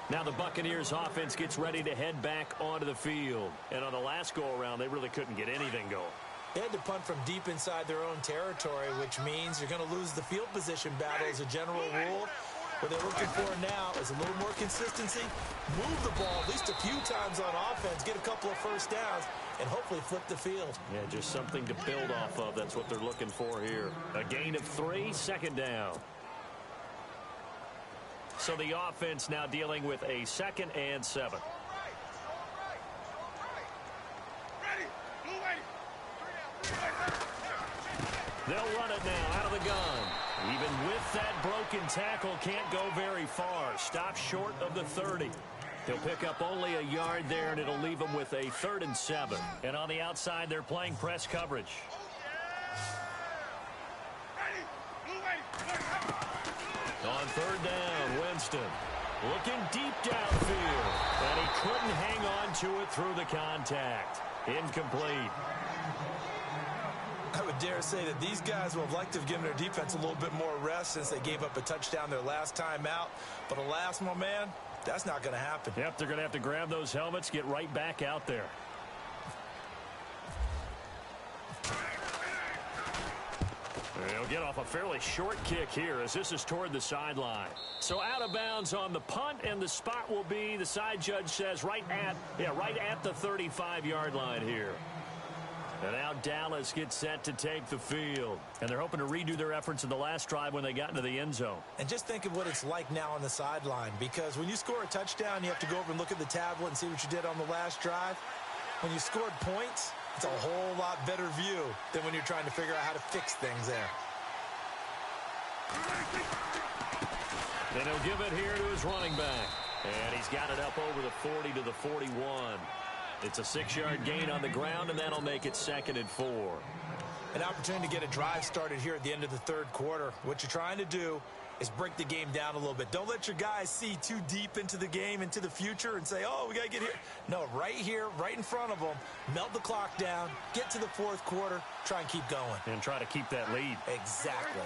Now the Buccaneers offense gets ready to head back onto the field. And on the last go-around, they really couldn't get anything going. They had to punt from deep inside their own territory, which means you're going to lose the field position battle as a general rule. What they're looking for now is a little more consistency, move the ball at least a few times on offense, get a couple of first downs, and hopefully flip the field. Yeah, just something to build off of. That's what they're looking for here. A gain of 3, 2nd down. So the offense now dealing with a 2nd and 7. They'll run it now out of the gun. Even with that broken tackle, can't go very far. Stop short of the 30. He'll pick up only a yard there, and it'll leave him with a 3rd and 7. And on the outside, they're playing press coverage. On 3rd down, Winston looking deep downfield. And he couldn't hang on to it through the contact. Incomplete. I would dare say that these guys will have liked to have given their defense a little bit more rest since they gave up a touchdown their last time out. But alas, my man, that's not going to happen. Yep, they're going to have to grab those helmets, get right back out there. They'll get off a fairly short kick here as this is toward the sideline. So out of bounds on the punt, and the spot will be, the side judge says, right at the 35-yard line here. And now Dallas gets set to take the field. And they're hoping to redo their efforts in the last drive when they got into the end zone. And just think of what it's like now on the sideline, because when you score a touchdown, you have to go over and look at the tablet and see what you did on the last drive. When you scored points, it's a whole lot better view than when you're trying to figure out how to fix things there. And he'll give it here to his running back. And he's got it up over the 40 to the 41. It's a 6-yard gain on the ground, and that'll make it 2nd and 4. An opportunity to get a drive started here at the end of the 3rd quarter. What you're trying to do is break the game down a little bit. Don't let your guys see too deep into the game, into the future, and say, oh, we got to get here. No, right here, right in front of them, melt the clock down, get to the 4th quarter, try and keep going. And try to keep that lead. Exactly.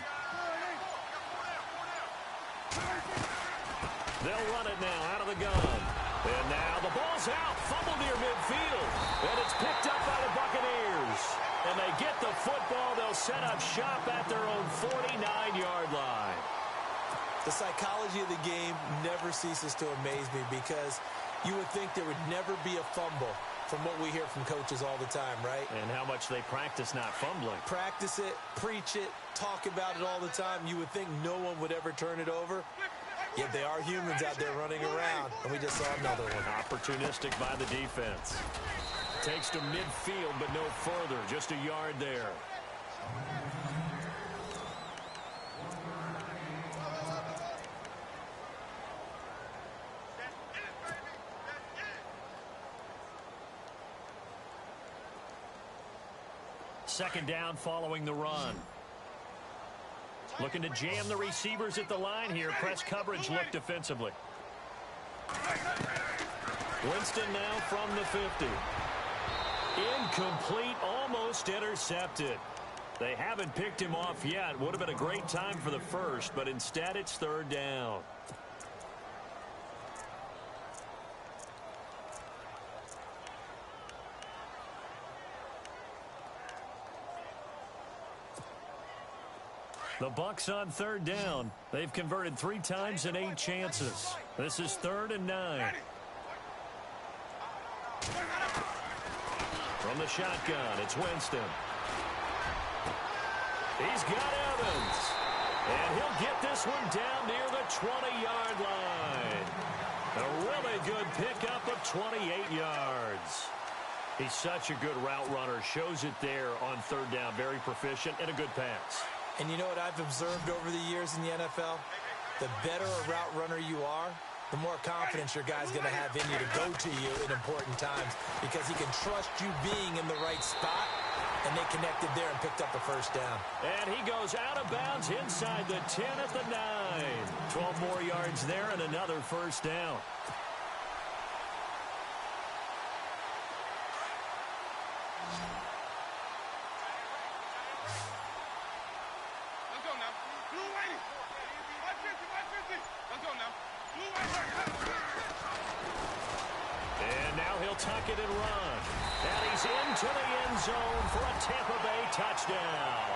They'll run it now out of the gun. And now the ball's out, fumble near midfield. And it's picked up by the Buccaneers. And they get the football. They'll set up shop at their own 49-yard line. The psychology of the game never ceases to amaze me, because you would think there would never be a fumble from what we hear from coaches all the time, right? And how much they practice not fumbling. Practice it, preach it, talk about it all the time. You would think no one would ever turn it over. Yet they are humans out there running around, and we just saw another one. Opportunistic by the defense. Takes to midfield, but no further. Just a yard there. Second down following the run. Looking to jam the receivers at the line here. Press coverage look defensively. Winston now from the 50. Incomplete, almost intercepted. They haven't picked him off yet. Would have been a great time for the first, but instead it's third down. The Bucs on third down. They've converted 3 times in 8 chances. This is 3rd and 9. From the shotgun, it's Winston. He's got Evans. And he'll get this one down near the 20-yard line. A really good pickup of 28 yards. He's such a good route runner. Shows it there on third down. Very proficient and a good pass. And you know what I've observed over the years in the NFL? The better a route runner you are, the more confidence your guy's going to have in you to go to you in important times because he can trust you being in the right spot, and they connected there and picked up a first down. And he goes out of bounds inside the 10 at the 9. 12 more yards there and another first down. And now he'll tuck it and run. And he's into the end zone for a Tampa Bay touchdown.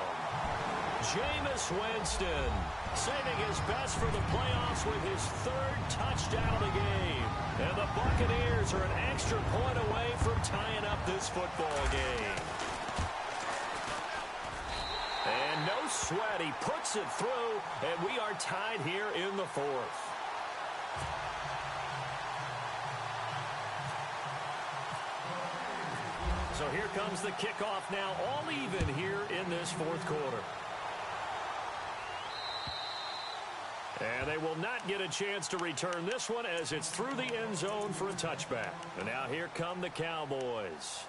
Jameis Winston saving his best for the playoffs with his 3rd touchdown of the game. And the Buccaneers are an extra point away from tying up this football game. And no sweat, he puts it through, and we are tied here in the 4th. So here comes the kickoff now, all even here in this 4th quarter. And they will not get a chance to return this one as it's through the end zone for a touchback. And now here come the Cowboys.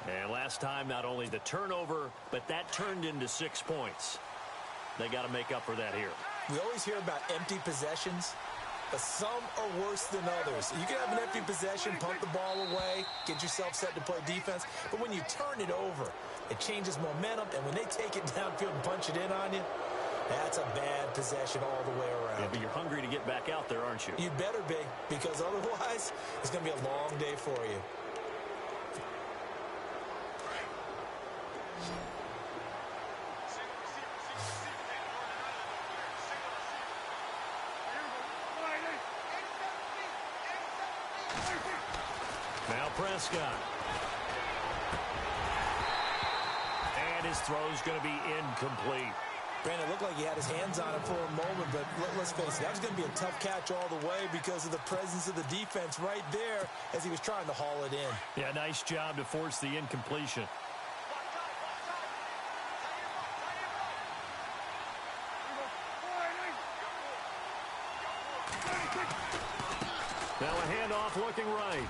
And last time, not only the turnover, but that turned into 6 points. They got to make up for that here. We always hear about empty possessions, but some are worse than others. You can have an empty possession, pump the ball away, get yourself set to play defense, but when you turn it over, it changes momentum, and when they take it downfield and punch it in on you, that's a bad possession all the way around. Yeah, but you're hungry to get back out there, aren't you? You better be, because otherwise, it's going to be a long day for you. Now Prescott. And his throw's going to be incomplete. Brandon, it looked like he had his hands on it for a moment, but let's face it, that was going to be a tough catch all the way because of the presence of the defense right there as he was trying to haul it in. Yeah, nice job to force the incompletion. Now a handoff looking right.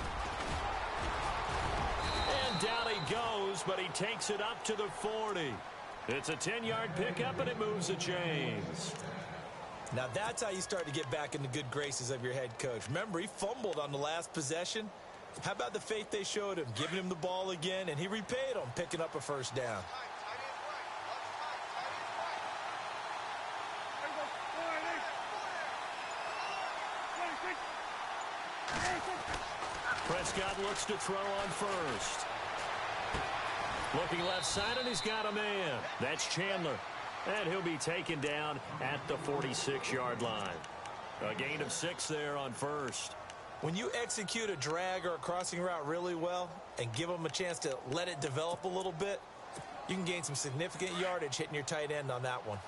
And down he goes, but he takes it up to the 40. It's a 10-yard pickup, and it moves the chains. Now that's how you start to get back in the good graces of your head coach. Remember, he fumbled on the last possession. How about the faith they showed him, giving him the ball again, and he repaid them, picking up a first down. Prescott looks to throw on first. Looking left side, and he's got a man. That's Chandler. And he'll be taken down at the 46-yard line. A gain of 6 there on first. When you execute a drag or a crossing route really well and give them a chance to let it develop a little bit, you can gain some significant yardage hitting your tight end on that one.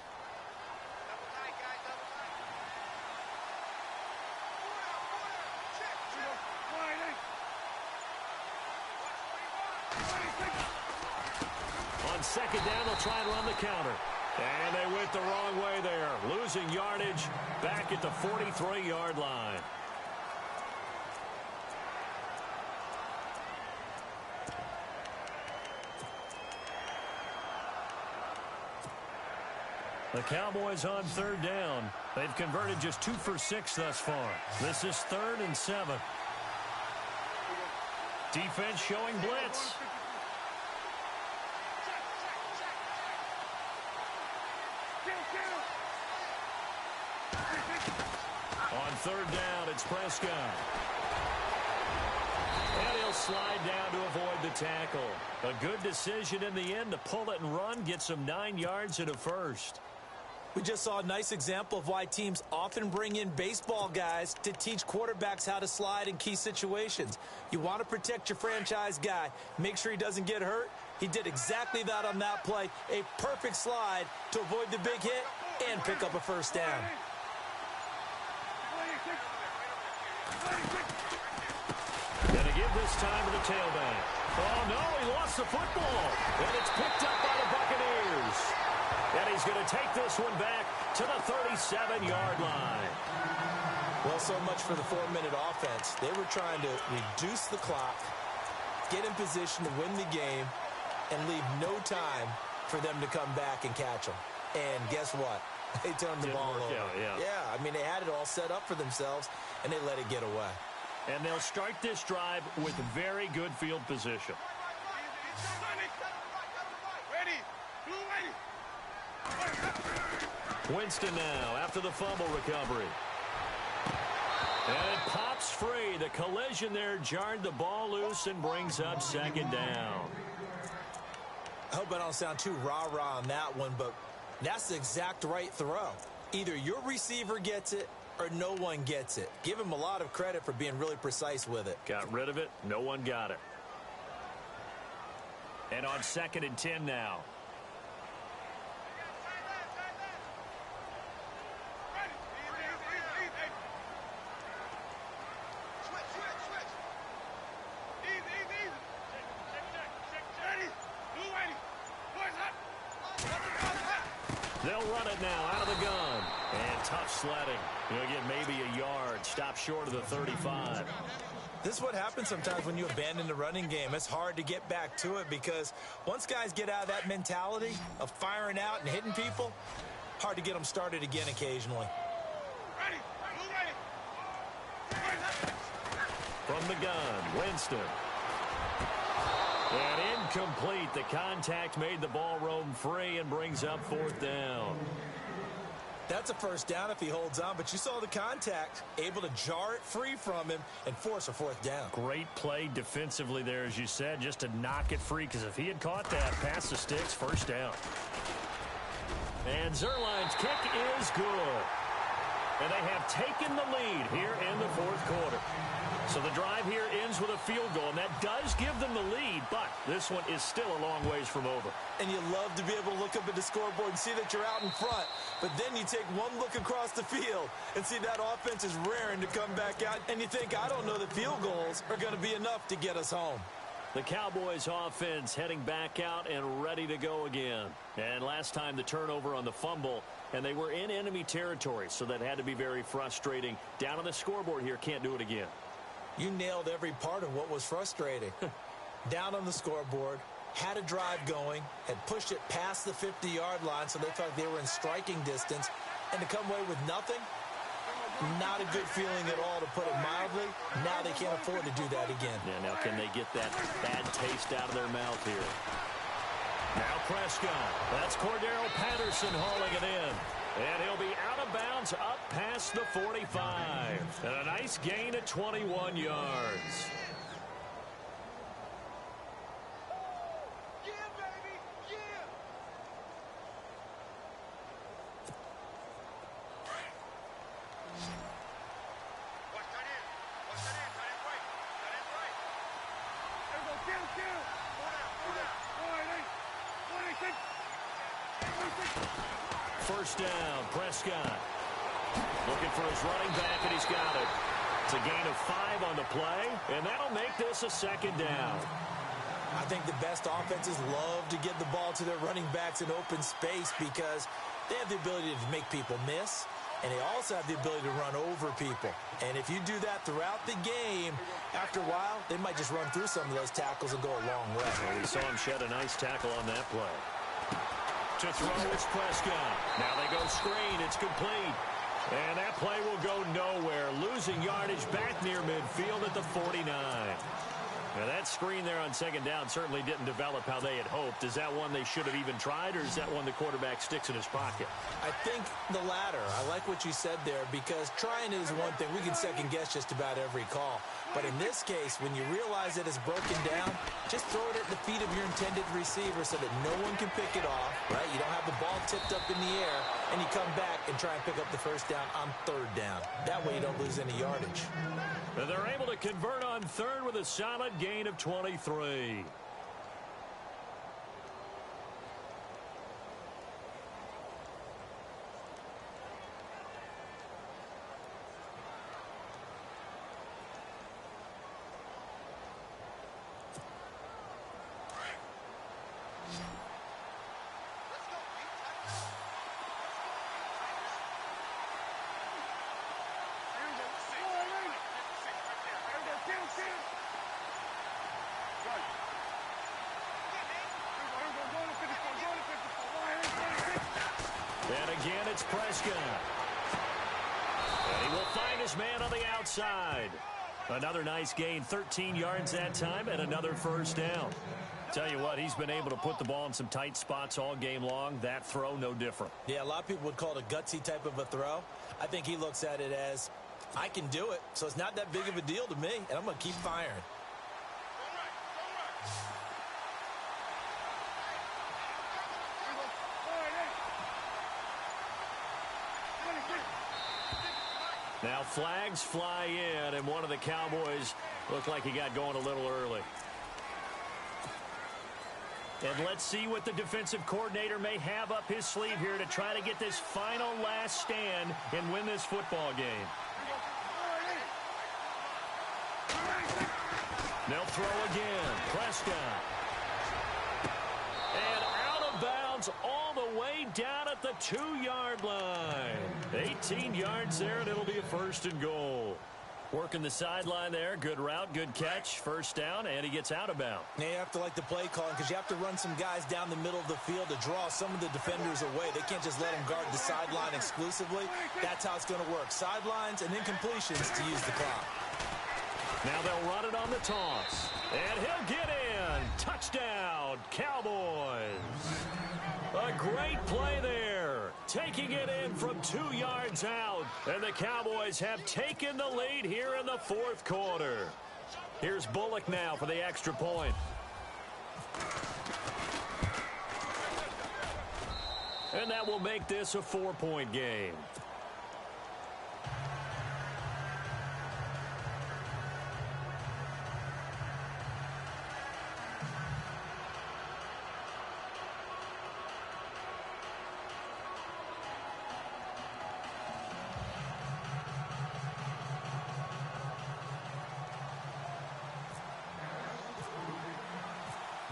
on second down, they'll try and run the counter. And they went the wrong way there, losing yardage back at the 43-yard line. The Cowboys on third down. They've converted just 2 for 6 thus far. This is 3rd and 7. Defense showing blitz. On third down, it's Prescott. And he'll slide down to avoid the tackle. A good decision in the end to pull it and run, get some 9 yards and a first. We just saw a nice example of why teams often bring in baseball guys to teach quarterbacks how to slide in key situations. You want to protect your franchise guy. Make sure he doesn't get hurt. He did exactly that on that play. A perfect slide to avoid the big hit and pick up a first down. Gonna give this time to the tailback. Oh, no, he lost the football. And it's picked up by the Buccaneers. And he's going to take this one back to the 37-yard line. Well, so much for the 4-minute offense. They were trying to reduce the clock, get in position to win the game, and leave no time for them to come back and catch them. And guess what? They turned the ball over. Yeah, I mean, they had it all set up for themselves, and they let it get away. And they'll start this drive with very good field position. Winston now after the fumble recovery. And it pops free. The collision there jarred the ball loose and brings up second down. I hope I don't sound too rah-rah on that one, but that's the exact right throw. Either your receiver gets it or no one gets it. Give him a lot of credit for being really precise with it. Got rid of it. No one got it. And on 2nd and 10 now. They'll run it now out of the gun. And tough sledding. He'll get maybe a yard. Stop short of the 35. This is what happens sometimes when you abandon the running game. It's hard to get back to it because once guys get out of that mentality of firing out and hitting people, hard to get them started again occasionally. From the gun, Winston. And incomplete. The contact made the ball roam free and brings up 4th down. That's a first down if he holds on, but you saw the contact, able to jar it free from him and force a 4th down. Great play defensively there, as you said, just to knock it free, because if he had caught that, past the sticks, first down. And Zerline's kick is good. And they have taken the lead here in the 4th quarter. So the drive here ends with a field goal, and that does give them the lead, but this one is still a long ways from over. And you love to be able to look up at the scoreboard and see that you're out in front, but then you take one look across the field and see that offense is raring to come back out, and you think, I don't know that field goals are going to be enough to get us home. The Cowboys offense heading back out and ready to go again. And last time the turnover on the fumble, and they were in enemy territory, so that had to be very frustrating. Down on the scoreboard here, can't do it again. You nailed every part of what was frustrating. Down on the scoreboard, had a drive going, had pushed it past the 50-yard line so they thought they were in striking distance, and to come away with nothing, not a good feeling at all, to put it mildly. Now they can't afford to do that again. Yeah, now can they get that bad taste out of their mouth here? Now Prescott. That's Cordero Patterson hauling it in. And he'll be out of bounds up past the 45. And a nice gain of 21 yards. First down, Prescott. Looking for his running back, and he's got it. It's a gain of 5 on the play, and that'll make this a second down. I think the best offenses love to get the ball to their running backs in open space because they have the ability to make people miss, and they also have the ability to run over people. And if you do that throughout the game, after a while, they might just run through some of those tackles and go a long way. Well, we saw him shed a nice tackle on that play. To throw, it's Prescott. Now they go screen. It's complete. And that play will go nowhere. Losing yardage back near midfield at the 49. Now that screen there on second down certainly didn't develop how they had hoped. Is that one they should have even tried, or is that one the quarterback sticks in his pocket? I think the latter. I like what you said there, because trying is one thing. We can second guess just about every call. But in this case, when you realize that it's broken down, just throw it at the feet of your intended receiver so that no one can pick it off, right? You don't have the ball tipped up in the air, and you come back and try and pick up the first down on third down. That way you don't lose any yardage. And they're able to convert on third with a solid gain of 23. And again, it's Prescott. And he will find his man on the outside. Another nice gain, 13 yards that time, and another first down. Tell you what, he's been able to put the ball in some tight spots all game long. That throw, no different. Yeah, a lot of people would call it a gutsy type of a throw. I think he looks at it as, I can do it, so it's not that big of a deal to me, and I'm going to keep firing. Now flags fly in, and one of the Cowboys looked like he got going a little early. And let's see what the defensive coordinator may have up his sleeve here to try to get this final last stand and win this football game. They'll throw again. Prescott. And out of bounds all the way down at the 2-yard line. 18 yards there, and it'll be a first and goal. Working the sideline there. Good route, good catch. First down, and he gets out of bounds. Now you have to like the play calling, because you have to run some guys down the middle of the field to draw some of the defenders away. They can't just let them guard the sideline exclusively. That's how it's going to work. Sidelines and then completions to use the clock. Now they'll run it on the toss. And he'll get in. Touchdown, Cowboys. A great play there. Taking it in from 2 yards out. And the Cowboys have taken the lead here in the fourth quarter. Here's Bullock now for the extra point. And that will make this a 4-point game.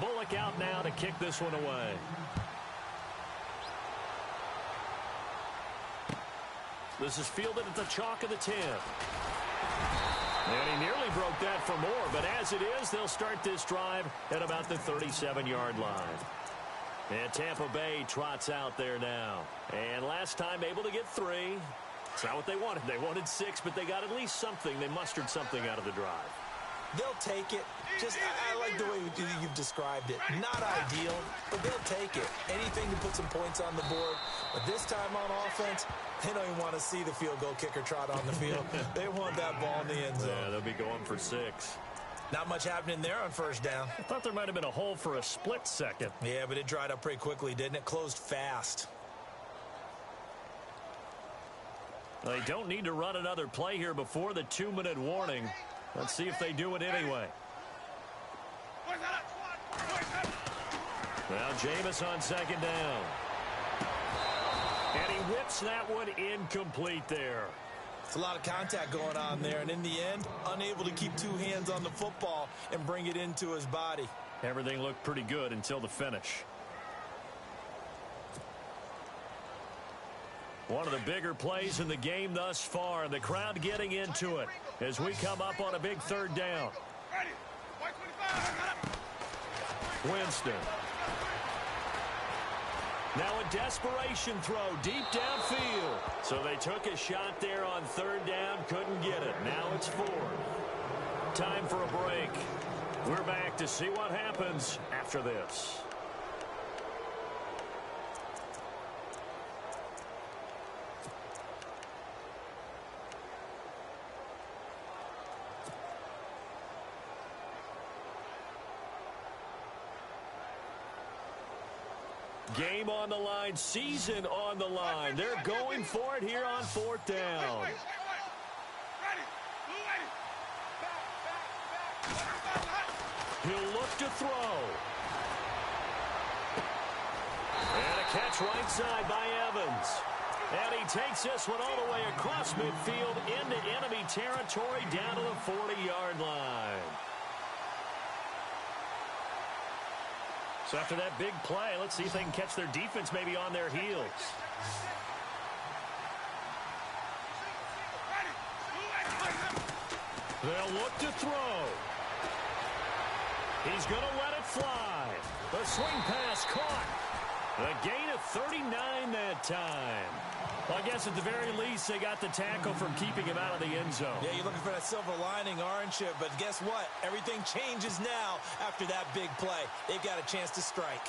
Bullock out now to kick this one away. This is fielded at the chalk of the 10. And he nearly broke that for more, but as it is, they'll start this drive at about the 37-yard line. And Tampa Bay trots out there now. And last time able to get 3. It's not what they wanted. They wanted 6, but they got at least something. They mustered something out of the drive. They'll take it. I like the way you've described it. Not ideal, but they'll take it. Anything to put some points on the board. But this time on offense, they don't even want to see the field goal kicker trot on the field. They want that ball in the end zone. Yeah, they'll be going for 6. Not much happening there on first down. I thought there might have been a hole for a split second. Yeah, but it dried up pretty quickly, didn't it? Closed fast. They don't need to run another play here before the 2-minute warning. Let's see if they do it anyway. Now Jameis on second down. And he whips that one incomplete there. It's a lot of contact going on there, and in the end, unable to keep 2 hands on the football and bring it into his body. Everything looked pretty good until the finish. One of the bigger plays in the game thus far, and the crowd getting into it as we come up on a big third down. Winston. Now a desperation throw deep downfield. So they took a shot there on third down, couldn't get it. Now it's fourth. Time for a break. We're back to see what happens after this. Game on the line, season on the line. They're going for it here on fourth down. He'll look to throw. And a catch right side by Evans. And he takes this one all the way across midfield into enemy territory down to the 40-yard line. So after that big play, let's see if they can catch their defense maybe on their heels. They'll look to throw. He's going to let it fly. The swing pass caught. A gain of 39 that time. Well, I guess at the very least, they got the tackle from keeping him out of the end zone. Yeah, you're looking for that silver lining, aren't you? But guess what? Everything changes now after that big play. They've got a chance to strike.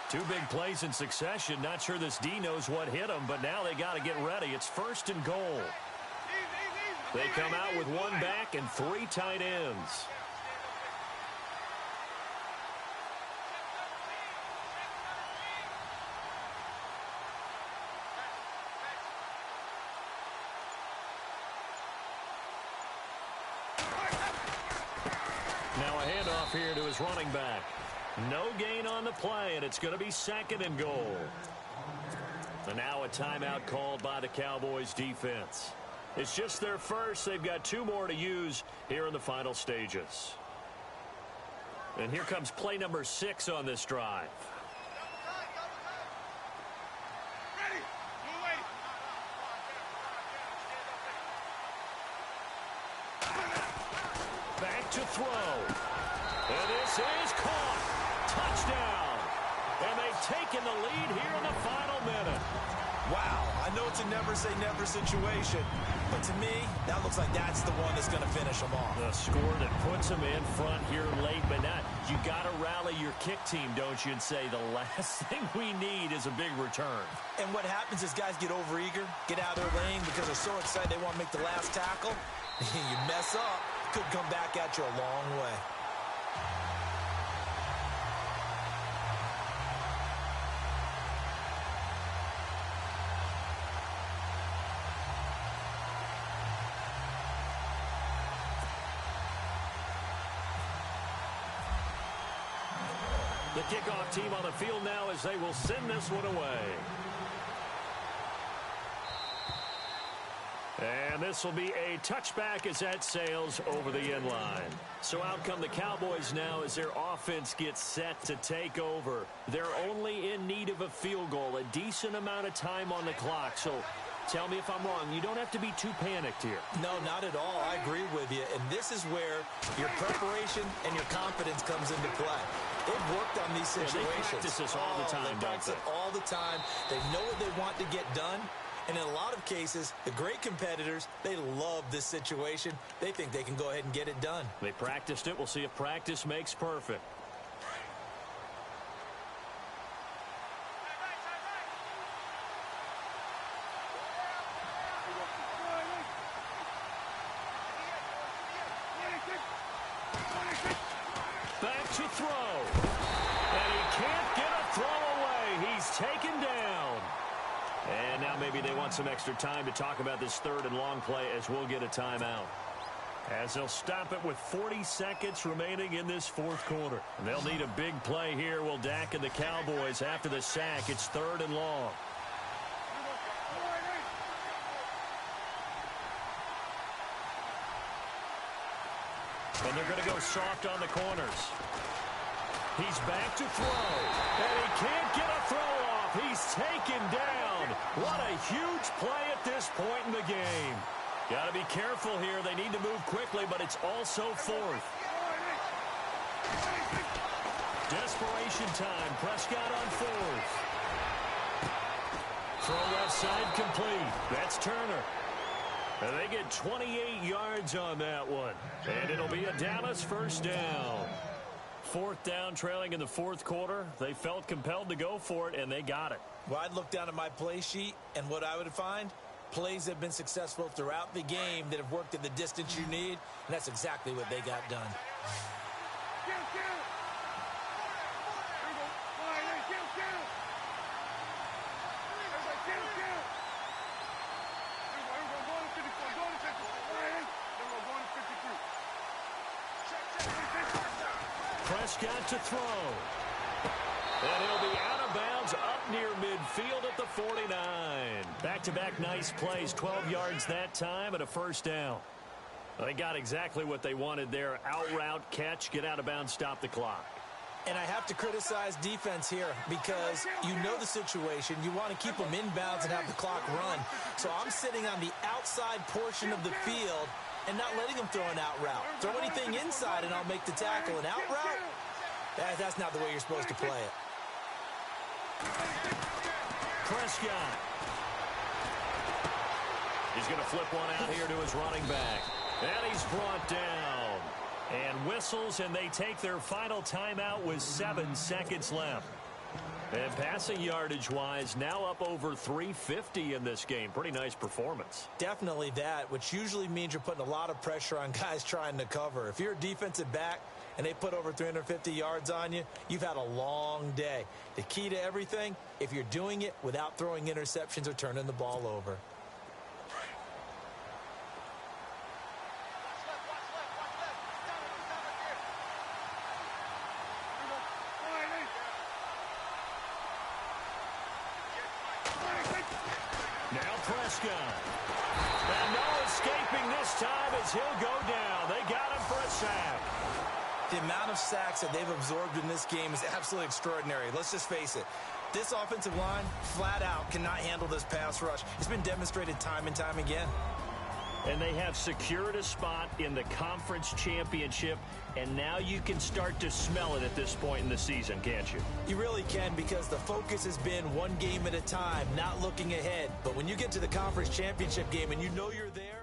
Two big plays in succession. Not sure this D knows what hit him, but now they got to get ready. It's first and goal. They come out with one back and three tight ends. Now a handoff here to his running back. No gain on the play, and it's going to be second and goal. And now a timeout called by the Cowboys defense. It's just their first. They've got two more to use here in the final stages. And here comes play number 6 on this drive. Back to throw. And this is caught. Touchdown. And they've taken the lead here in the final minute. Wow, I know it's a never-say-never situation, but to me, that looks like that's the one that's going to finish them off. The score that puts them in front here late, but not. You got to rally your kick team, don't you, and say the last thing we need is a big return. And what happens is guys get overeager, get out of their lane because they're so excited they want to make the last tackle. You mess up, could come back at you a long way. The kickoff team on the field now as they will send this one away. And this will be a touchback as that sails over the end line. So out come the Cowboys now as their offense gets set to take over. They're only in need of a field goal, a decent amount of time on the clock. So tell me if I'm wrong. You don't have to be too panicked here. No, not at all. I agree with you. And this is where your preparation and your confidence comes into play. They've worked on these situations. Yeah, they practice this all the time, They practice it all the time. They know what they want to get done. And in a lot of cases, the great competitors, they love this situation. They think they can go ahead and get it done. They practiced it. We'll see if practice makes perfect. Back to throw. And he can't get a throw away. He's taken down. And now maybe they want some extra time to talk about this third and long play as we'll get a timeout. As they'll stop it with 40 seconds remaining in this fourth quarter. They'll need a big play here. Will Dak and the Cowboys after the sack. It's third and long. And they're going to go soft on the corners. He's back to throw, and he can't get a throw off. He's taken down. What a huge play at this point in the game. Got to be careful here. They need to move quickly, but it's also fourth. Desperation time. Prescott on fourth. Throw left side complete. That's Turner. And they get 28 yards on that one. And it'll be a Dallas first down. Fourth down, trailing in the fourth quarter. They felt compelled to go for it, and they got it. Well, I'd look down at my play sheet, and what I would find, plays have been successful throughout the game that have worked at the distance you need, and that's exactly what they got done. Prescott to throw. And he'll be out of bounds up near midfield at the 49. Back-to-back nice plays, 12 yards that time and a first down. They got exactly what they wanted there. Out route, catch, get out of bounds, stop the clock. And I have to criticize defense here because you know the situation. You want to keep them inbounds and have the clock run. So I'm sitting on the outside portion of the field and not letting them throw an out route. Throw anything inside and I'll make the tackle. An out route? That's not the way you're supposed to play it. Prescott. He's going to flip one out here to his running back. And he's brought down. And whistles, and they take their final timeout with 7 seconds left. And passing yardage-wise, now up over 350 in this game. Pretty nice performance. Definitely that, which usually means you're putting a lot of pressure on guys trying to cover. If you're a defensive back and they put over 350 yards on you, you've had a long day. The key to everything, if you're doing it without throwing interceptions or turning the ball over. Prescott. And no escaping this time as he'll go down. They got him for a sack. The amount of sacks that they've absorbed in this game is absolutely extraordinary. Let's just face it. This offensive line, flat out, cannot handle this pass rush. It's been demonstrated time and time again. And they have secured a spot in the conference championship, and now you can start to smell it at this point in the season, can't you? You really can, because the focus has been one game at a time, not looking ahead. But when you get to the conference championship game and you know you're there,